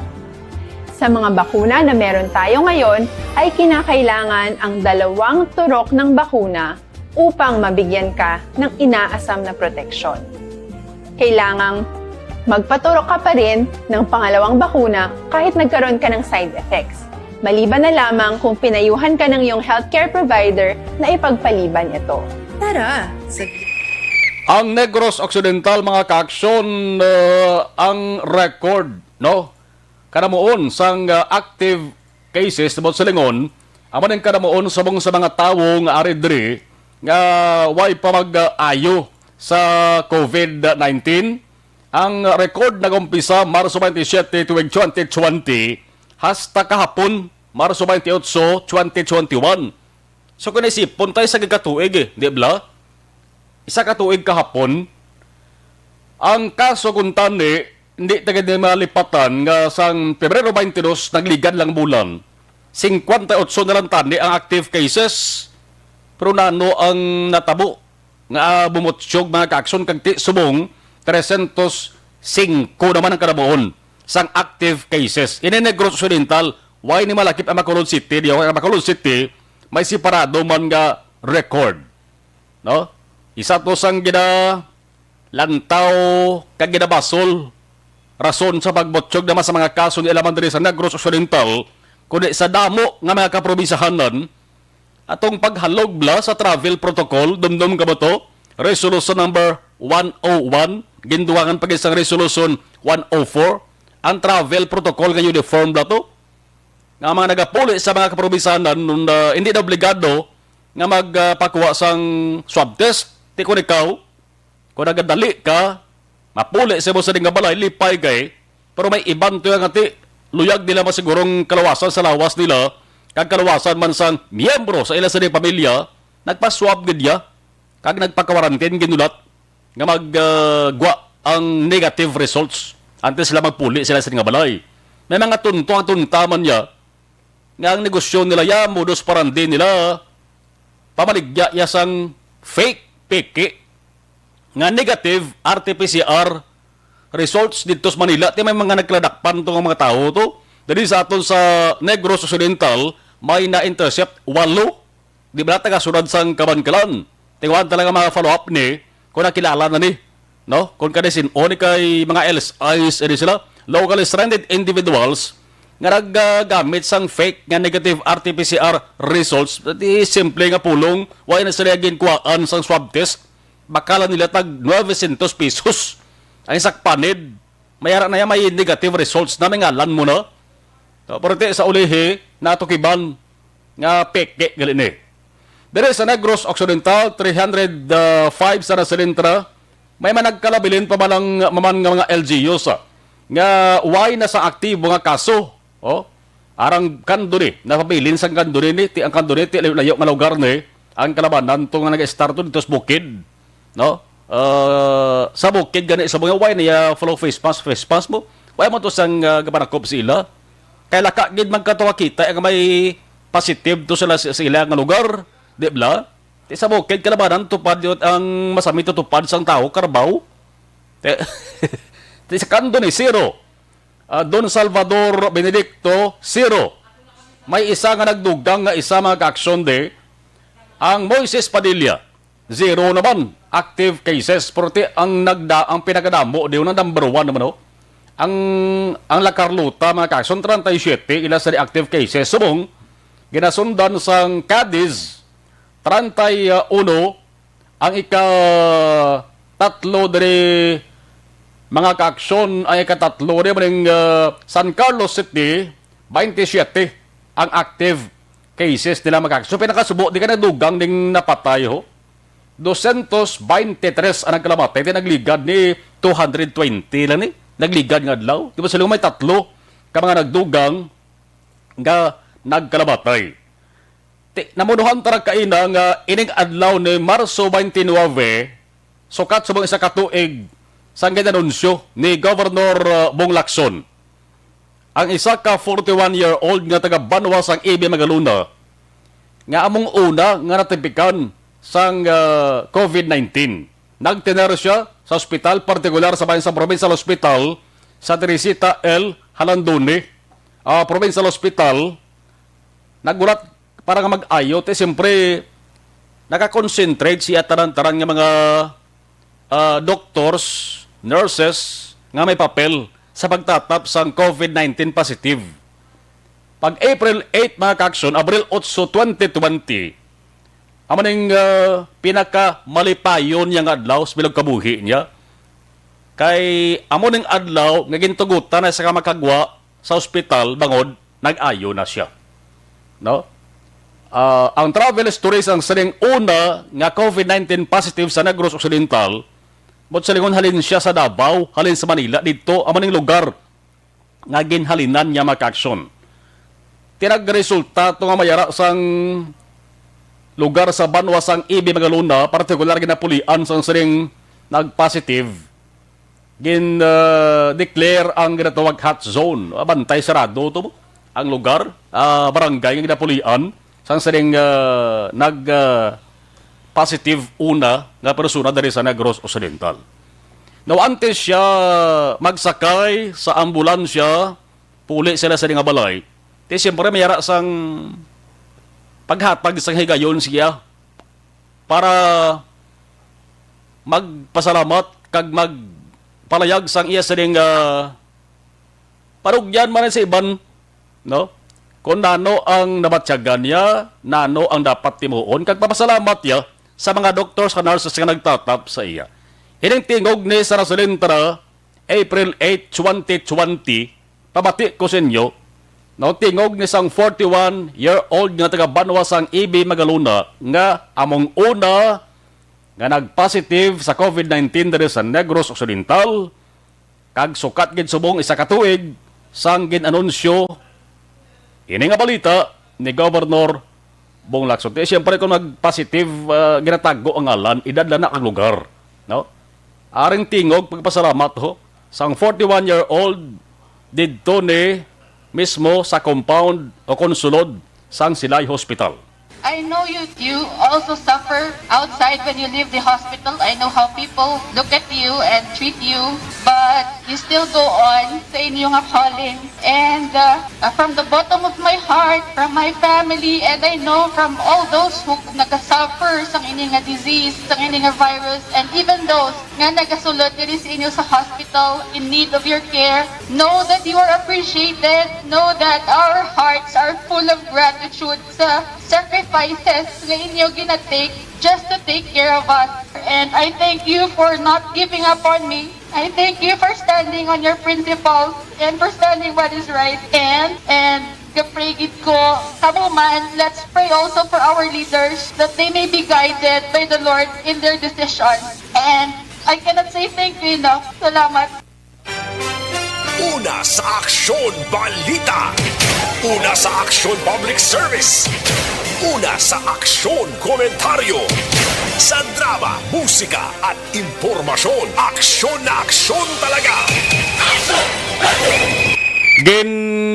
Sa mga bakuna na meron tayo ngayon ay kinakailangan ang 2 turok ng bakuna upang mabigyan ka ng inaasam na proteksyon. Kailangang magpaturok ka pa rin ng pangalawang bakuna kahit nagkaroon ka ng side effects. Maliban na lamang kung pinayuhan ka ng iyong healthcare provider na ipagpaliban ito. Tara, sa Vida Ang Negros Occidental, mga kaaksyon, ang record, no? Kanamuon sang active cases tungod sa lingon, amo ning kanamuon sa mga tawo nga ari diri nga way pa mag-ayo sa COVID-19. Ang record nagumpisa Marso 27 tuig 2020 hasta kahapon Marso 28, 2021. So kung isipon tayo sa gagatuig di ba? Isa katuig kahapon, ang kaso kung tani, hindi tagad malipatan nga sang Pebrero 22, nagligad lang bulan. 58 na lang tani ang active cases. Pero nano ang natabo nga bumutsyog mga kaakson kagti subong 305 naman ang kanabuon sang active cases. Ini Negros Occidental, why ni malakip ang Bacolod City, di ang Bacolod City, may separado man nga record. No? Isa to sang lantaw kag ginabasol rason sa pagbotsyog naman sa mga kaso ni Alaman diri sa Negros Occidental kundi sa damo nga mga kaprobisahanan atong paghalog bla sa travel protocol dumdum ka ba to? Resolution number 101 ginduwangan pag isang resolution 104 ang travel protocol nga uniform bla to nga mga nagapuli sa mga kaprobisahanan hindi na obligado nga magpakuha sang swab test. Ti kung ikaw, kung nagadali ka, mapuli sa mo sa nga balay, lipay kay, pero may ibang tuyo nga ti, luyag nila masigurong kalawasan sa lawas nila, kag kalawasan man sang miyembro sa ila sa pamilya, nagpa-swab gidya, kag nagpakawarantin ginulat, nga maggwa ang negative results, antes sila magpuli sila sa nga balay. May mga tunto ang tuntaman niya, nga ang negosyo nila ya, modus parandi nila, pamaligya yasang fake peke nga negative RT-PCR results dito sa Manila. Di may mga nagkladakpan itong mga tao to. Dali sa aton sa Negros Occidental, may na-intercept 8. Di ba taga-sunod sang Kabankalan? Tingwan talaga mga follow-up ni kung nakilala na ni. No? Kung kanisin o ni kay mga LSIs, sila, locally stranded individuals nga naggamit sang fake nga negative RT-PCR results, di simple nga pulong, why na sila ginkuhaan sang swab test, bakala nila tag 900 pesos. Ang sakpanid, mayara na yan may negative results na may ngalan mo na. Pero sa ulihi, natukiban nga peke gali ni. Dere sa Negros Occidental, 305 sa Nasalintra, may managkalabilin pa malang maman nga mga LGUs nga why na sa aktibo nga kaso. Arang kanduri, napabilin sa kanduri ni, ang kanduri, layo nga lugar ni, ang kalabanan, ito nga nag-start dito sa bukid, no? Sa bukid, gani, sa mga why niya follow face pass mo, why mo to sang gapanakop sila, kaya lakagid magkatawa kita, ang may positive to sila sa ila nga lugar, di ba? Sa bukid, kalabanan, tupad yun, ang masami tutupad sang tao, karbaw, sa kanduri, 0. Don Salvador Benedicto, 0. May isa nga nagdugang nga isa mga ka-aksyon de. Ang Moises Padilla, 0 naman. Active cases. Pero ang pinakadamo, di na number 1 naman. Ang La Carlota, mga ka-aksyon, 37, ila sa active cases. Subong, ginasundan sang Cadiz, 31, ang ika-tatlo dari mga kaaksyon ay katatlo rin San Carlos City, 27 ang active cases nila magkakasyon. So pinakasubo, di ka nadugang ng napatay ho. 223 ang nagkalamatay. Di nagligad ni 220 lang ni. Nagligad nga adlaw. Di ba sila may tatlo ka mga nagdugang nga nagkalamatay. Namunuhan tarak kaina nga ining adlaw ni Marso 29, sukat subong isa katuig sang ginanunsyo ni Governor Bong Lacson. ang isa ka 41-year-old nga taga Banwa sang Ibi Magaluna nga among una nga natipikan sang COVID-19. Nagtener siya sa ospital, partikular sa bayan sa Provincial Hospital sa Teresita L. Halandone. Provincial Hospital, nagulat para nga mag-ayo, siyempre nakakonsentrate siya taran-taran nga mga doctors, nurses, nga may papel sa pagtatap sang COVID-19 positive. Pag April 8 mga kaksyon, Abril 8, 2020, amaning pinaka-malipayon niyang adlaw sa bilang kabuhi niya. Kay amoning adlaw, nga gintugutan na sa kamakagwa sa ospital, bangod, nag-ayo na siya. No? Ang travel stories ang saling una nga COVID-19 positive sa Negros Occidental, but salingon halin siya sa Davao, halin sa Manila, dito, amaning lugar nga ginhalinan niya makaksyon. Tinagresulta ito nga mayara sang lugar sa Banwa sang Ibi Magaluna, partikular ginapulian sang saling nag-positive, declare ang ginatawag hot zone. Bantay sarado ito ang lugar, barangay nga ginapulian, sang saling nag-positive una nga persona dari sa Negros Occidental. Now, antes siya magsakay sa ambulansya, puli sila sa nga balay, siyempre mayara sang paghatag sa higayon siya para magpasalamat kag magpalayag sang iya sa ring parugyan man sa iban, no? Kung nano ang nabatyagan niya, nano ang dapat timuon, kag papasalamat niya sa mga doctors ka nurses nga nagtatap sa iya. Hining tingog ni Sarah Solintra, April 8, 2020, pabati ko sa inyo, no, tingog ni sang 41-year-old nga taga Banwa sang Ibi Magaluna nga among una nga nag-positive sa COVID-19 diri sa Negros Occidental, kag sukat gid subong isa ka tuig sang ginanunsyo ini nga balita ni Governor Bong Lacson. Siyempre kung nag-positive, ginatago ang ngalan, idadla na ang lugar, no? Aring tingog pagpasalamat ho sang 41-year-old didto ni mismo sa compound o konsulod sang Silay Hospital. I know you also suffer outside when you leave the hospital. I know how people look at you and treat you, but you still go on sa inyong calling. And from the bottom of my heart, from my family, and I know from all those who nagasuffer sa inyong disease, sa inyong virus, and even those nga nagasulod diri sa inyo sa hospital in need of your care, know that you are appreciated, know that our hearts are full of gratitude sa sacrifices nga inyo ginatake just to take care of us. And I thank you for not giving up on me. I thank you for standing on your principles and for standing what is right. And kapray gid ko, kamo man, let's pray also for our leaders that they may be guided by the Lord in their decisions. And I cannot say thank you enough. Salamat. Una sa Aksyon Balita. Una sa Aksyon Public Service. Una sa Aksyon Komentaryo. Sa drama, musika at impormasyon. Aksyon na aksyon talaga.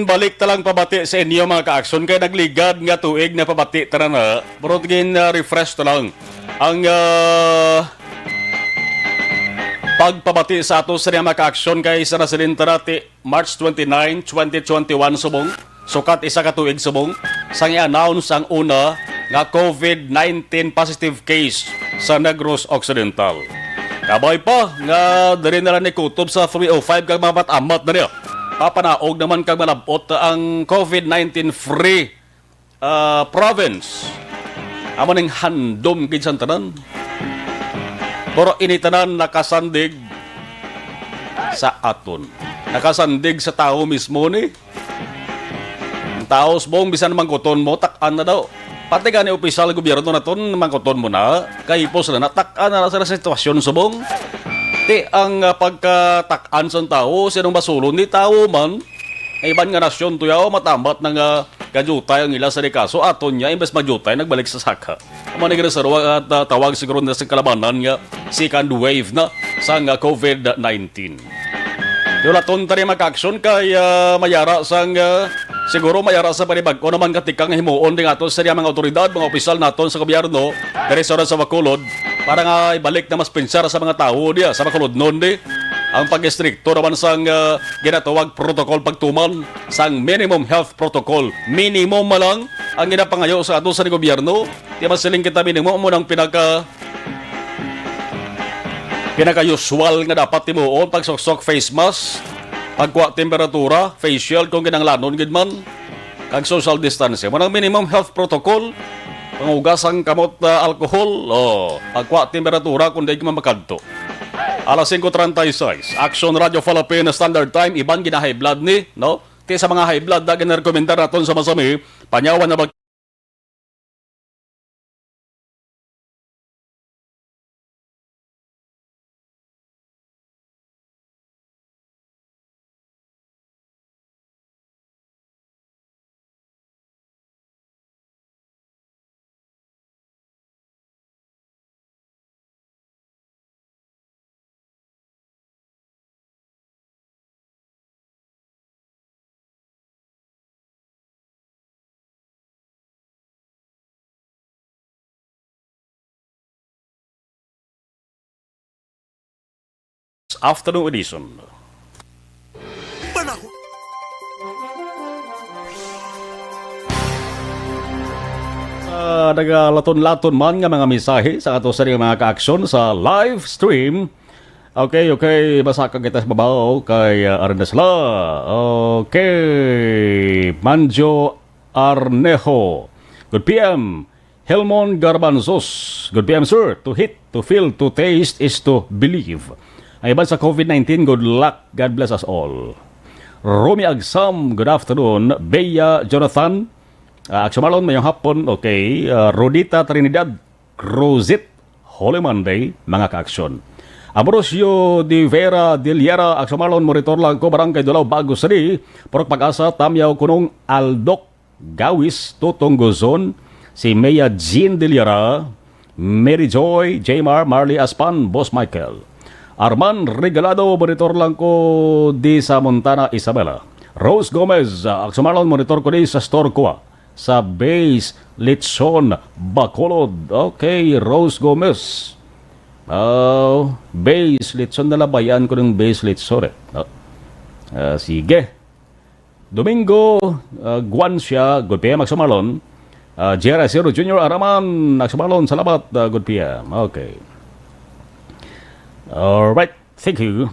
Balik talang pabati sa inyo mga ka-aksyon, kaya nagligad nga tuig na pabati tara na, pero refresh to lang ang pagpabati sa ato sa mga ka-aksyon kay Sarah Solintra March 29, 2021 subong, sukat isa ka tuig subong, sang i-announce ang una nga COVID-19 positive case sa Negros Occidental. Kabay pa nga dali na lang ni kutob sa 305 kag mga amat na niya. Papanaog naman kag malabot ang COVID-19 free province. Amo ning handom gid sa tanan. Pero initanan nakasandig sa aton. Nakasandig sa tao mismo ni. Ang tao subong bisan mangkuton mo tak-an na daw. Pati gani opisyal gobyerno naton mangkuton mo na kay pos na tak-an na sa sitwasyon subong. Ang pagkatak-an sa tao, sinong basulon ni tao man, ay iban nga nasyon tuyaw matambat ng gajutay ang ila sa kaso aton niya, imbes magjutay, nagbalik sa saka. Ang mga nagreserwa at tawag siguro na sa kalabanan nga second wave na sa COVID-19. Yulaton tani mag-action kay mayara sang siguro mayara sa panibag o naman katikang himuon din ato sa mga otoridad, mga opisyal naton sa gobyerno diri sa Bacolod para nga ibalik na mas pensar sa mga tao diya sa Bacolod noon di ang pag-istrikto naman sang ginatawag protocol pagtuman sang minimum health protocol. Minimum malang ang ginapangayo sa ato sa gobyerno. Di masiling kita minimum mo ng pinaka-usual nga dapat timuon pagsoksok face mask, pagkuha temperatura, facial kung ginanglanon gid man, kag social distance. Mo nang minimum health protocol, pangugas ang kamot alcohol, pagkuha temperatura kung di man makadto. Alas 5:36, Action Radio Philippine Standard Time, ibang gina-high blood ni, no? Ti sa mga high blood na gina-rekomendar naton sa masami, panyawan na afternoon edition. Panahon. Nagalaton-laton man nga mga mensahe sa ato sa mga ka-aksyon sa live stream. Okay, basa ka kita sa babaw kay Arnesla. Okay, Manjo Arnejo. Good PM. Helmon Garbanzos. Good PM, sir. To hit, to feel, to taste is to believe. Ay ba sa COVID-19, good luck. God bless us all. Romy Agsam, good afternoon. Bea Jonathan, Aksumalon, mayong hapon. Okay. Rodita Trinidad, Cruzit, Holy Monday, mga ka-aksyon. Ambrosio de Vera Diliera, Aksumalon, monitor lang ko, Barangay Dulaw, Bago City. Porok Pag-asa, Tamyaw, Kunong Aldok, Gawis, Tutong Gozon, si Mea Jean Diliera, Mary Joy, Jmar, Marley Aspan, Boss Michael. Arman Regalado, monitor lang ko di sa Montana, Isabela. Rose Gomez, Aksumalon, monitor ko di sa store ko sa Base Litson, Bacolod. Okay, Rose Gomez. Base Litson na labayan ko ng Base Litson. Sige. Domingo Guancia, good PM, Aksumalon. Jera Zero Junior Araman, Aksumalon, salamat, good PM. Okay. Alright, thank you.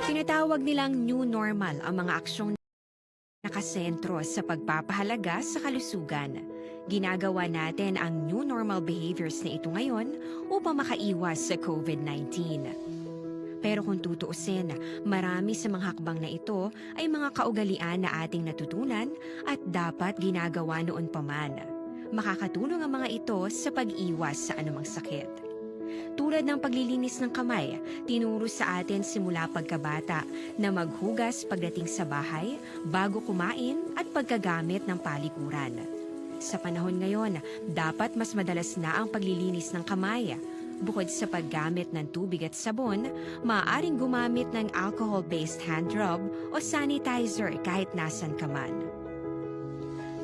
Tinatawag nilang new normal ang mga aksyong nakasentro sa pagpapahalaga sa kalusugan. Ginagawa natin ang new normal behaviors na ito ngayon upang makaiwas sa COVID-19. Pero kung tutuusin, marami sa mga hakbang na ito ay mga kaugalian na ating natutunan at dapat ginagawa noon pa man. Makakatulong ang mga ito sa pag-iwas sa anumang sakit. Tulad ng paglilinis ng kamay, tinuro sa atin simula pagkabata na maghugas pagdating sa bahay, bago kumain at pagkagamit ng palikuran. Sa panahon ngayon, dapat mas madalas na ang paglilinis ng kamay. Bukod sa paggamit ng tubig at sabon, maaaring gumamit ng alcohol-based hand rub o sanitizer kahit nasan ka man.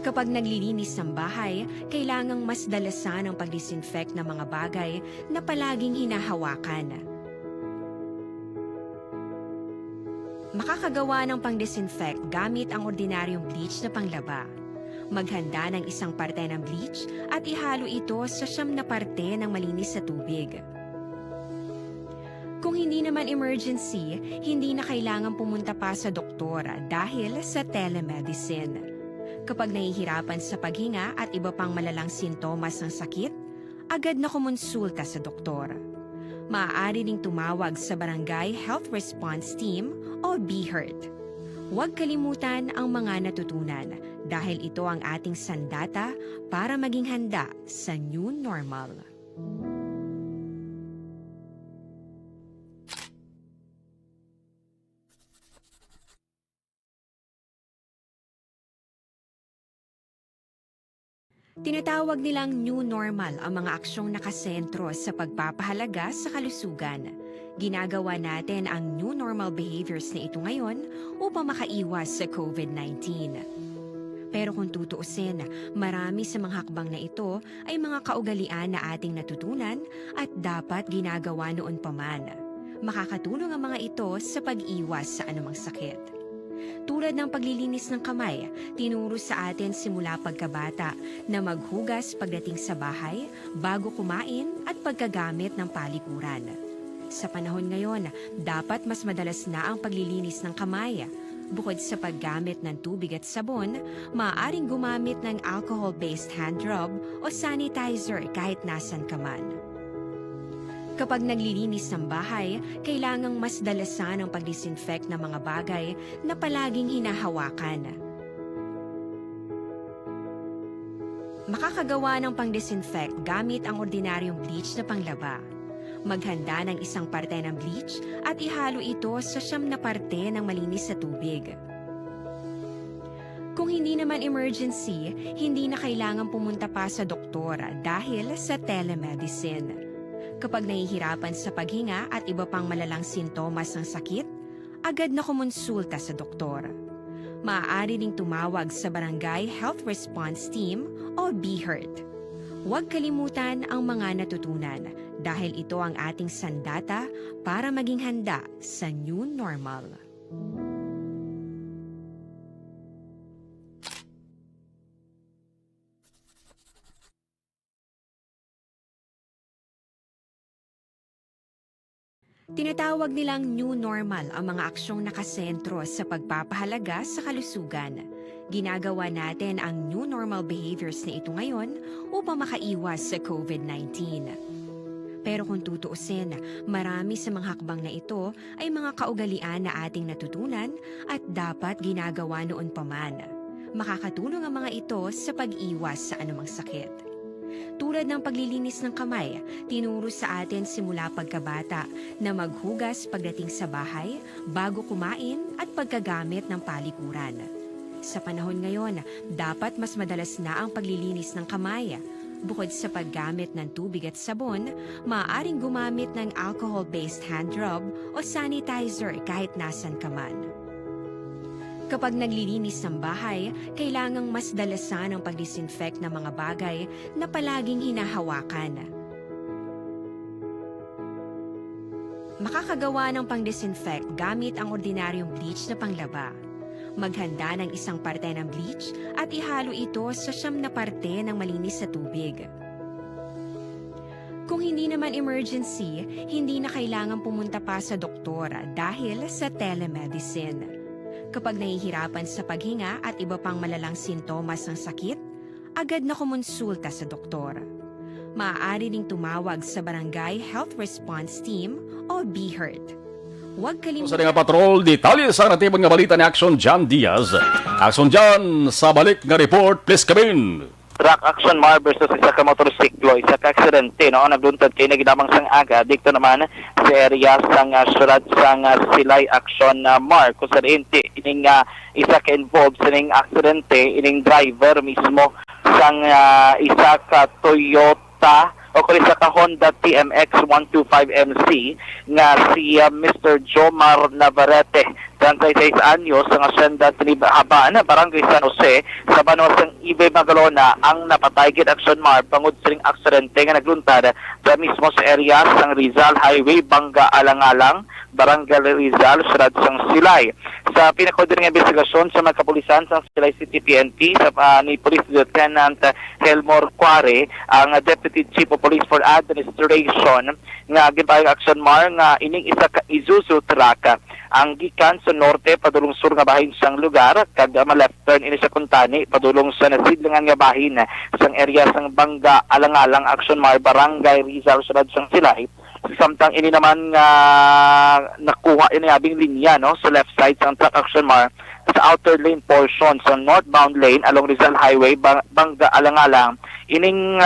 Kapag naglilinis ng bahay, kailangang mas dalasan ang pag-disinfect ng mga bagay na palaging hinahawakan. Makakagawa ng pang-disinfect gamit ang ordinaryong bleach na panglaba. Maghanda ng isang parte ng bleach at ihalo ito sa 9 na parte ng malinis na tubig. Kung hindi naman emergency, hindi na kailangan pumunta pa sa doktor dahil sa telemedicine. Kapag nahihirapan sa paghinga at iba pang malalang sintomas ng sakit, agad na kumonsulta sa doktor. Maaari ding tumawag sa Barangay Health Response Team o BHERT. Huwag kalimutan ang mga natutunan dahil ito ang ating sandata para maging handa sa new normal. Tinatawag nilang new normal ang mga aksyong nakasentro sa pagpapahalaga sa kalusugan. Ginagawa natin ang new normal behaviors na ito ngayon upang makaiwas sa COVID-19. Pero kung tutuusin, marami sa mga hakbang na ito ay mga kaugalian na ating natutunan at dapat ginagawa noon pa man. Makakatulong ang mga ito sa pag-iwas sa anumang sakit. Tulad ng paglilinis ng kamay, tinuro sa atin simula pagkabata na maghugas pagdating sa bahay, bago kumain at pagkagamit ng palikuran. Sa panahon ngayon, dapat mas madalas na ang paglilinis ng kamay. Bukod sa paggamit ng tubig at sabon, maaaring gumamit ng alcohol-based hand rub o sanitizer kahit nasan ka man. Kapag naglilinis ng bahay, kailangang mas dalasan ang pag-disinfect ng mga bagay na palaging hinahawakan. Makakagawa ng pang-disinfect gamit ang ordinaryong bleach na panglaba. Maghanda ng isang parte ng bleach at ihalo ito sa 9 na parte ng malinis na tubig. Kung hindi naman emergency, hindi na kailangan pumunta pa sa doktor dahil sa telemedicine. Kapag nahihirapan sa paghinga at iba pang malalang sintomas ng sakit, agad na kumonsulta sa doktor. Maaari ding tumawag sa Barangay Health Response Team o BHERT. Huwag kalimutan ang mga natutunan dahil ito ang ating sandata para maging handa sa new normal. Tinatawag nilang new normal ang mga aksyong nakasentro sa pagpapahalaga sa kalusugan. Ginagawa natin ang new normal behaviors na ito ngayon upang makaiwas sa COVID-19. Pero kung tutuusin, marami sa mga hakbang na ito ay mga kaugalian na ating natutunan at dapat ginagawa noon pa man. Makakatulong ang mga ito sa pag-iwas sa anumang sakit. Tulad ng paglilinis ng kamay, tinuro sa atin simula pagkabata na maghugas pagdating sa bahay, bago kumain at pagkagamit ng palikuran. Sa panahon ngayon, dapat mas madalas na ang paglilinis ng kamay. Bukod sa paggamit ng tubig at sabon, maaaring gumamit ng alcohol-based hand rub o sanitizer kahit nasan ka man. Kapag naglilinis ng bahay, kailangang mas dalasan ang pag-disinfect ng mga bagay na palaging hinahawakan. Makakagawa ng pang-disinfect gamit ang ordinaryong bleach na panglaba. Maghanda ng isang parte ng bleach at ihalo ito sa 9 na parte ng malinis na tubig. Kung hindi naman emergency, hindi na kailangan pumunta pa sa doktor dahil sa telemedicine. Kapag nahihirapan sa paghinga at iba pang malalang sintomas ng sakit, agad na kumonsulta sa doktor. Maaari ding tumawag sa Barangay Health Response Team o BHERT. Huwag Sa kalimutan... nga patrol, detalye sa natibon nga balita ni Action John Diaz. Action John, sa balik nga report, please come in. Truck action Mar versus isa ka motorsiklo, isa ka aksidente, no? Nagduntad kay nagdamang sang aga, dikto naman sa area sang syudad sang Silay action Mar. Kung sa rinti, ining isa ka involved sa ning aksidente, ining driver mismo sang isa ka Toyota o kung isa ka Honda TMX 125MC nga si Mr. Jomar Navarrete, 36 anyos, ang asyenda Tinibaban, Barangay San Jose, sa Banosang Ibay Magalona, ang napatay gid action Mar pangud sa ring aksidente nga nagluntad sa mismo sa area sang Rizal Highway, Bangga Alang-alang, Barangay Rizal, Siyudad sang Silay. Sa pinakaudin nga investigasyon sa mga kapulisan sa Silay City PNP sa ni Police Lieutenant Helmor Cuare, ang Deputy Chief of Police for Administration, nga ginpayong action Mar nga ining isa ka Isuzu truck ang gikan sa norte padulong sur nga bahin sang lugar, kag ma-left turn ini sa Kuntani padulong sa nasidlangan nga bahin sang area sang Bangga Alang-alang action Mar, Barangay Rizal, Siyudad sang Silay. Samtang ini naman nga nakuha ini abing linya, no, sa left side sang truck action Mar sa outer lane portion sa northbound lane along Rizal Highway, Bangga Alang-alang. Ining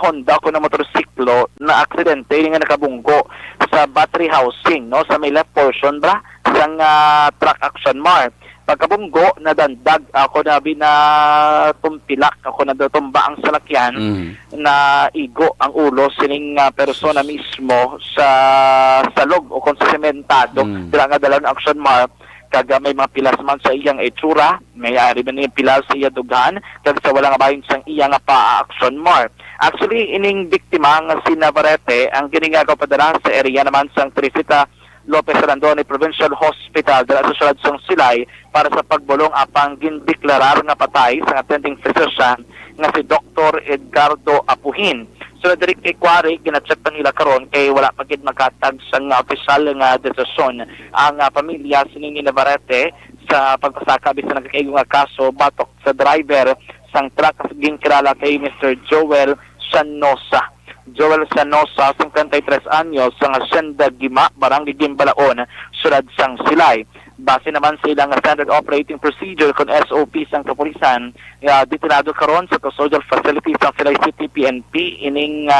Honda ko na motorsiklo na aksidente, ini nga nakabunggo sa battery housing, no, sa may left portion sang truck action Mar. Pagkabunggo, nadandag ako na binatumpilak, ako na tumba ang salakyan, na igo ang ulo sining persona mismo sa salog o kung sa sementado. Dila nga dalang action mark, kag may mga pilas man sa iyang itsura, may ari man yung pilas sa iya dugan, kag sa walang abayon sa iyang pa-action mark. Actually, ining biktima nga si Navarrete, ang giningagaw padala sa area naman sa Teresita Lopez Randone Provincial Hospital dala sa syudad sang Silay para sa pagbulong apang gindeklarar nga patay sa attending physician nga si Dr. Edgardo Apuhin. So diri kay Kwari gina-check pa nila karon kay wala pa gid makatag sang opisyal nga desisyon ang pamilya sining Navarrete sa pagpasaka bisan nagkaigo nga kaso batok sa driver sang truck ginkilala kay Mr. Joel Sanosa. Joel Sanosa, 53 anyos, sa Hacienda Gima, Barangay Gimbalaon, Syudad sang Silay. Base naman sa ilang standard operating procedure kung SOP sang kapulisan, detenado karon sa custodial facility sa Silay City PNP ining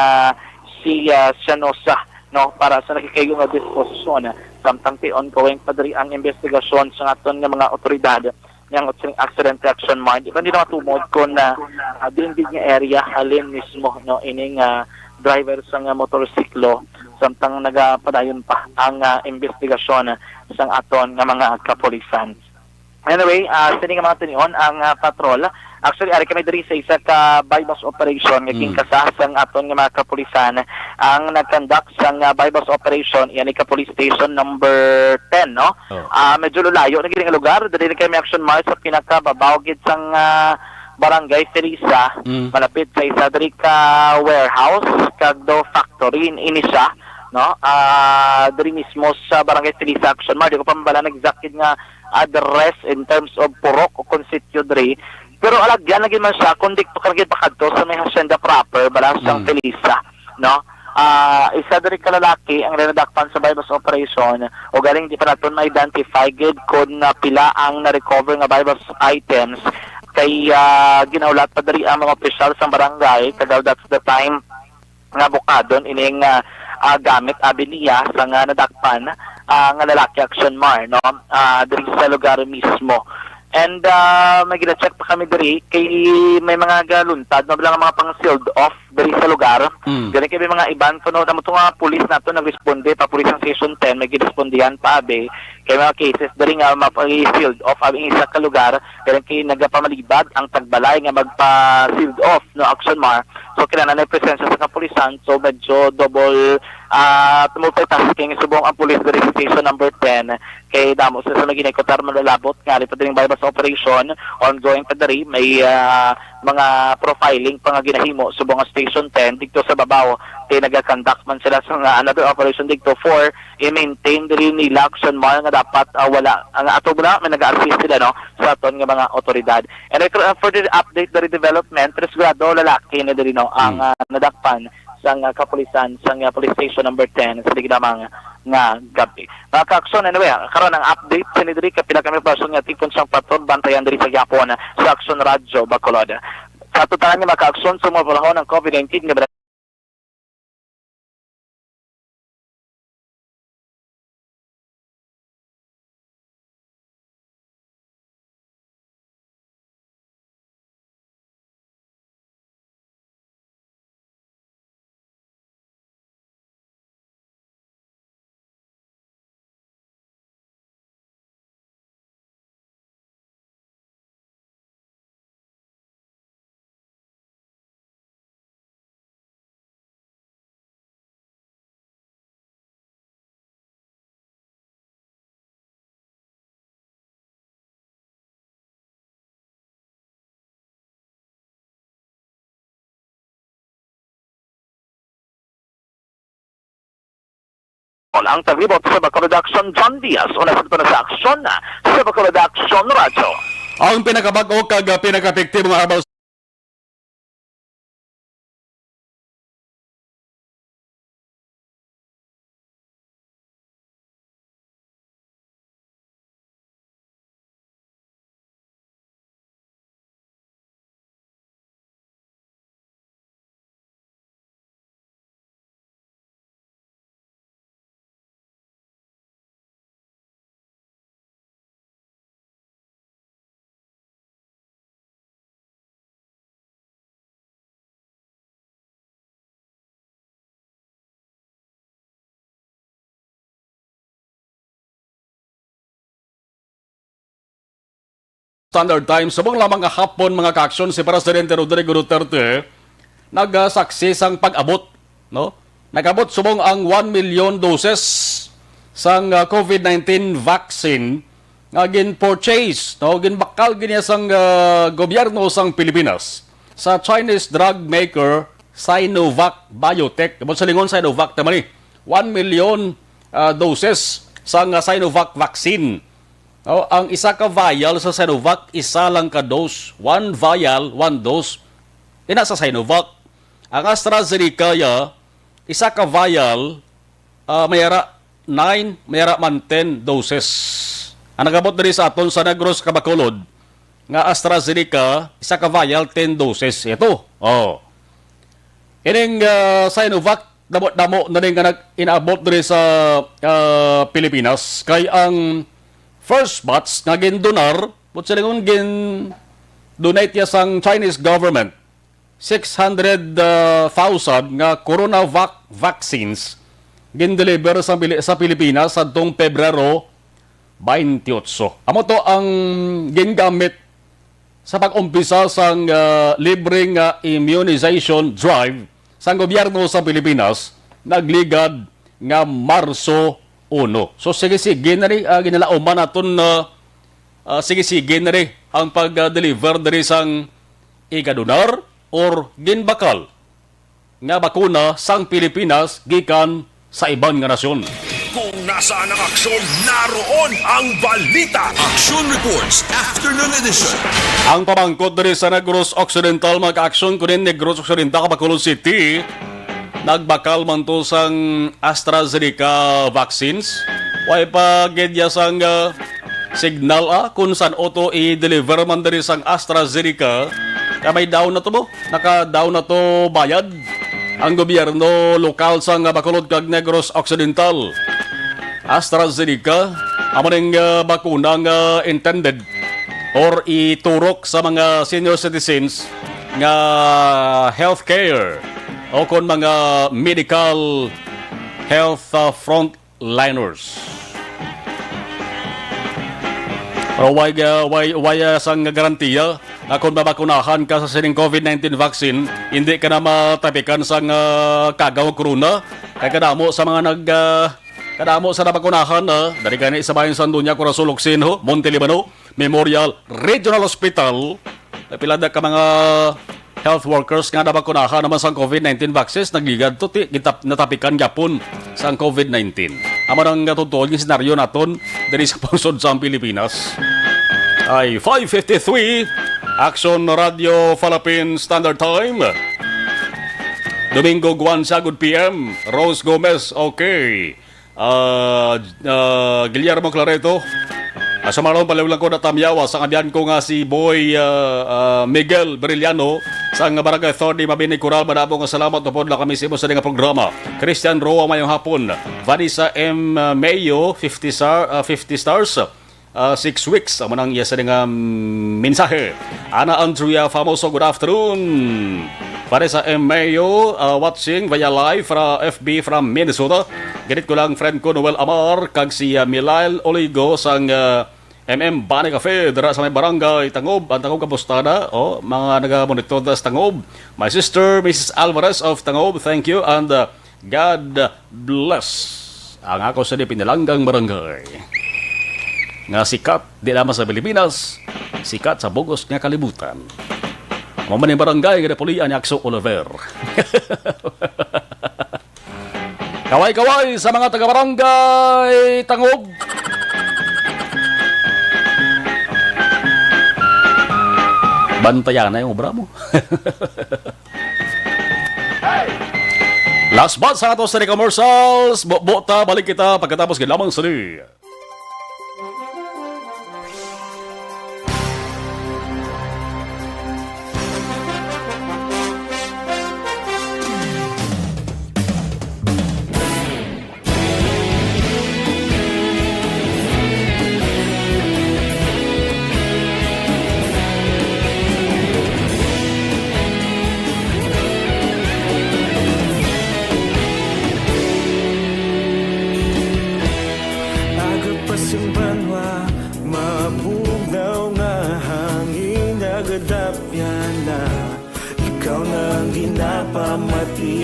si Sanosa, no, para sa nakikayo nga disposisyon. Samtang ongoing pa diri ang investigasyon sa aton nga mga otoridad ng accident action mind. Ikaw nila matumod kung din nga area halin mismo, no, ining driver sa motorsiklo samtang nagapadayon pa ang investigasyon sang aton nga mga kapulisan. Anyway, sini nga mga tinion ang patrol. Actually, ari kami diri sa isa ka bypass operation nga ginkasas sang aton nga mga kapulisan ang nag-conduct sang bypass operation yan ka police station number 10, no? Medyo lulayo na gid nga lugar, diri kami action march sa pinakababaw gid sang Barangay Teresa, malapit sa isa diri ka warehouse kag do factory ini siya, no, diri mismo sa Barangay Teresa action march. Di ko pambala exact nga address in terms of Purok o Consitio diri, pero alagyan lagi man siya kung dikto karagid pakadto sa may hacienda proper balas sang Teresa, no. Isa diri ka lalaki ang renadakpan sa bypass operation o galing di pa naton ma-identify gid kung pila ang na-recover nga bypass items kay ginaulat pa diri ang mga opisyal sa barangay kagaw that's the time nga bukadon ining gamit abiliya sa nga nadakpan nga lalaki action mar, no, diri sa lugar mismo. And may gina-check pa kami diri kay may mga galuntad na bilang mga pang sealed off diri sa lugar. Gani kay may mga iban kuno na mo nga pulis nato nagresponde pa pulis ang section 10 may girespondihan pa abe kay mga cases diri nga mapa-sealed off abing isa ka lugar kay nagapamalibad ang tagbalay nga magpa-sealed off, no, action mar. So kinahanglan na presensya sa kapulisan, so medyo double multitasking subong ang pulis diri sa station number 10 kay damo sa ginikotar malalabot nga pa diri bypass operation ongoing pa diri may mga profiling pa nga ginahimo subong ang station 10 dito sa babaw kay naga-conduct man sila sa another operation dito for i-maintain diri nila action mar nga dapat wala ang ato na may naga-assist sila, no, sa aton nga mga otoridad. And further update diri development pero sigurado lalaki na diri, no, ang nadakpan sang kapulisan sang police station number 10 sa digdamang nga gabi. Mga ka-aksyon, anyway, karon ang update sa diri kapila kami person nga tipon sang patrol bantayan diri sa Japon sa Action Radyo Bacolod. Sa tutanan nga mga ka-aksyon sumulahon ng COVID-19 nga ang taglibot sa Bacolod Action John Diaz o nasa sa aksyon sa Bacolod Action Radyo. Ang pinakabag-o kag pinaka-epektibo nga araw Standard Times, subong lamang nga hapon mga kaaksyon si Presidente Rodrigo Duterte nagsaksi sang pag-abot, no? Nag-abot subong ang 1 million doses sang COVID-19 vaccine nga gin-purchase, no? Ginbakal ginya sang gobyerno sang Pilipinas sa Chinese drug maker Sinovac Biotech. Sa lingon Sinovac naman 1 million doses sang Sinovac vaccine. Oh, ang isa ka vial sa Sinovac, isa lang ka dose. 1 vial, 1 dose. Ina sa Sinovac. Ang AstraZeneca, isa ka vial, mayara 9, mayara man 10 doses. Ang nagabot na rin sa aton sa Negros Kabacolod, nga AstraZeneca, isa ka vial, 10 doses. Ito. Oh. Ining Sinovac, damo na rin nga inaabot na rin sa Pilipinas. Kay ang first batch nga gindonar, but sila kung gin-donate niya sang Chinese government, 600,000 nga CoronaVac vaccines gin-deliver sa Pilipinas sa tong Pebrero 28. Amo to ang gingamit sa pag-umpisa sang libreng immunization drive sang gobyerno sa Pilipinas nagligad nga Marso 1. So sige na rin ginalauman naton sige na rin ang pag-deliver na rin sang ikadonar or ginbakal nga bakuna sang Pilipinas gikan sa ibang nga nasyon. Kung nasaan ang aksyon, naroon ang balita. Action Reports Afternoon Edition. Ang pamangkot na rin sa Negros Occidental, mag-aksyon ko din Negros Occidental, Bacolod City, nagbakal man to sang AstraZeneca vaccines. Way pa gedya sang signal kung saan auto i-deliver man diri sang AstraZeneca. Kamay down na to mo, naka-down na to bayad ang gobyerno lokal sang Bacolod kag Negros Occidental. AstraZeneca, amo ning bakuna nga intended or iturok sa mga senior citizens nga healthcare o kon mga medical health frontliners. Pero why sang garantiya na kung mabakunahan ka sa sining COVID-19 vaccine, hindi ka na matapikan sang kagaw corona. Kaya kadamo sa mga kadamo sa nabakunahan dari gani sa bayan San Dunya, Corazon, Oxino, Montelibano, Memorial Regional Hospital, pilada ka mga health workers nga nabakunahan naman sa COVID-19 vaccines, nagligad to natapikan gyapon sa COVID-19. Amo nang totoo yung senaryo naton dari sa pangsod sa Pilipinas. Ay 5:53 Action Radio Philippine Standard Time. Domingo Guanza, good PM. Rose Gomez, okay. Guillermo Clareto. Sa marong palawlang ko na tamyawa sa kabiyan ko nga si Boy Miguel Brillano sa Barangay Authority Mabini Coral. Manabong nga salamat na po na kami sa sa nga programa. Christian Roa mayong hapon. Vanessa M. Mayo 50 stars. 6 weeks ang manang iya sa nga mensahe. Ana Andrea Famoso, good afternoon. Vanessa M. Mayo watching via live from FB from Minnesota. Ganit ko lang friend ko Noel Amar kag si Milail Oligo sang MM Bani Cafe dara sa may barangay Tangob. Ang Tangob Kabustada, mga naga-monitor sa Tangob. My sister Mrs. Alvarez of Tangob, thank you and God bless. Ang ako sa pinalanggang barangay nga sikat di lamang sa Pilipinas, sikat sa bugos nga kalibutan. Maman yung barangay nga napulian ni Akso Oliver. Kaway-kaway sa mga taga-barangay Tangob. Bantayan na yung obra mo. Last but sa ato sa commercials, bota balik kita pagkatapos ginamang sali.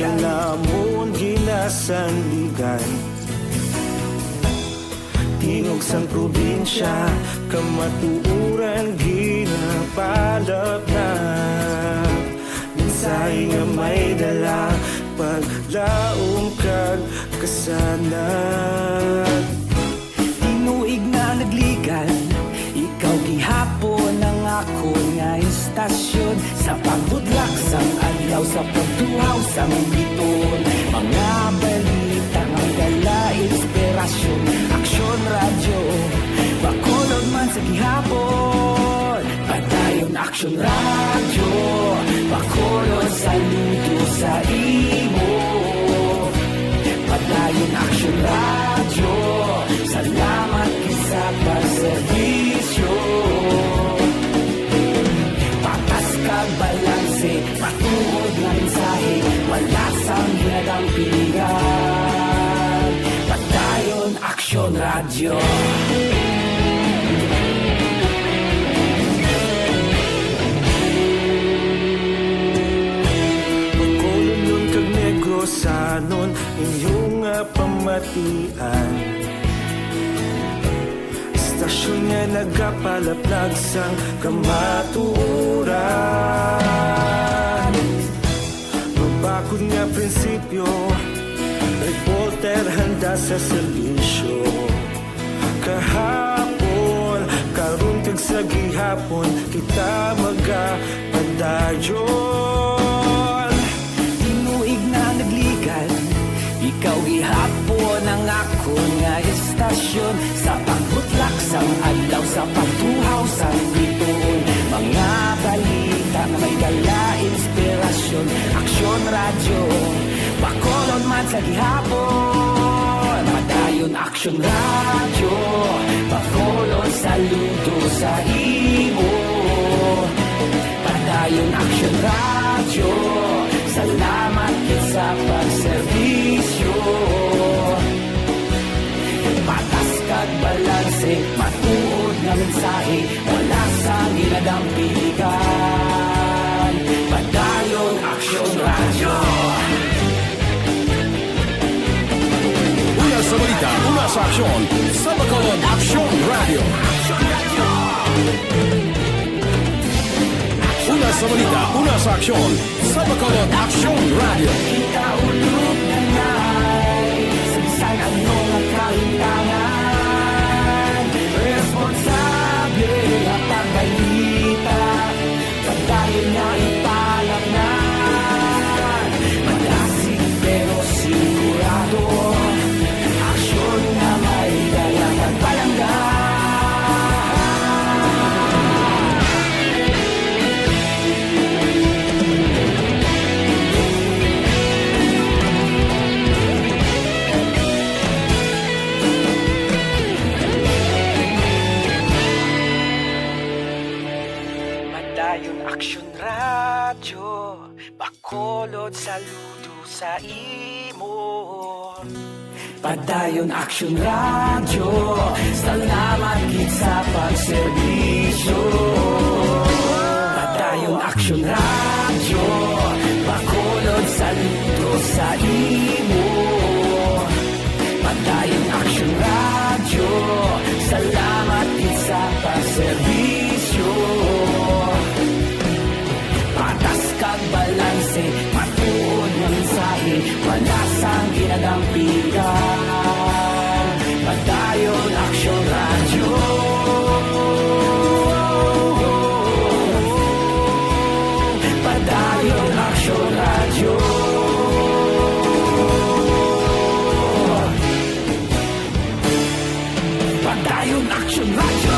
ang amon ginasanligan. Tingog sang probinsya, kamatuuran ginapalap na. Minsay nga may dala, paglaom kag kasanag. Tinuig na nagligan, ikaw gihapon ang ako nga istasyon. Sa pagbudlak sang adlaw, sa pagtuhaw sang biton. Mga balita nga dala inspirasyon. Aksyon radyo, bakolod man sa gihapon. Padayon aksyon radyo, bakolod saludo sa imo. Padayon aksyon radyo, salamat kisa pagserbisyo. Patas kag balanse, patuod nga mensahe, wala sang hinadang pilihan. Padayon aksyon radyo. Pagkolon kag negrosanon, inyong pamatian. Istasyon nga nagapalaplag sang kamatuuran. Mabakod nga prinsipyo, reporter handa sa serbisyo. Kahapon, karon kag sa gihapon, kita magapadayon. Tinuig na nagligan, ikaw gihapon ang ako nga istasyon. Sa pagbutlak sang adlaw, sa pagtuhaw sang biton. Mga balita na may dala inspirasyon. Aksyon radyo, bakolon man sa gihapon. Padayon aksyon radyo, bakolon saludo sa imo. Padayon aksyon radyo, salamat sa pagserbisyo. Patas kag balanse, matuod nga mensahe, wala sa ginadang piligan. Padayon aksyon radyo. Una sa balita, una sa aksyon, sa Bacolod Aksyon Radio. Una sa balita, una sa aksyon, sa Bacolod Aksyon Radio. Kita ulog na na'y sabisan ang mga kalintangan. Responsable ang pagbalita, pagdayon na ipalak na. Malasig pero sigurado, aksyon na may dalang pagpalanggan. Padayon aksyon radyo, bakolod saludo sa imo. Padayon aksyon radyo, salamat gid sa pagserbisyo. Padayon aksyon radyo, bakolod saludo sa imo. Padayon aksyon radyo, salamat gid sa pagserbisyo. Patas kag balanse, matuod nga mensahe, wala sang ginadampigan. Padayon aksyon radyo. Padayon aksyon radyo. Padayon aksyon radyo.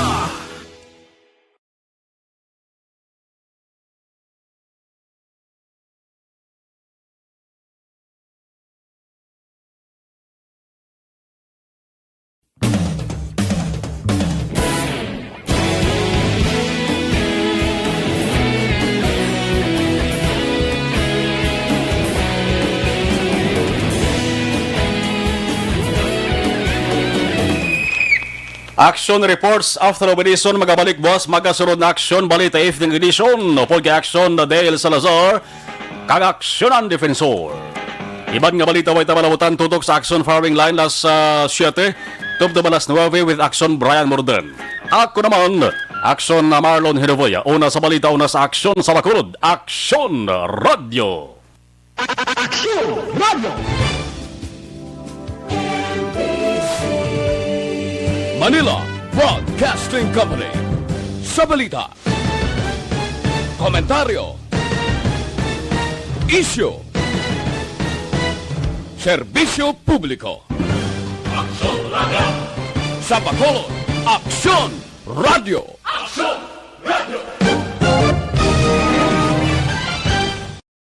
Action reports after operation magabalik boss magasunod na aksyon balita evening edition upod kay aksyon na Dale Salazar kag aksyonan defensor. Iban nga balita way tamalamutan tutok sa Action Firing Line las 7, tub de balas 9 with Action Brian Morden. Ako naman, Action na Marlon Hirovoya. Una sa balita, una sa Action sa Bacolod. Action Radio. Manila Broadcasting Company. Sa balita. Komentaryo. Issue. Serbisyo publiko. Action Radio. Sa Bacolod, Action Radio. Action Radio.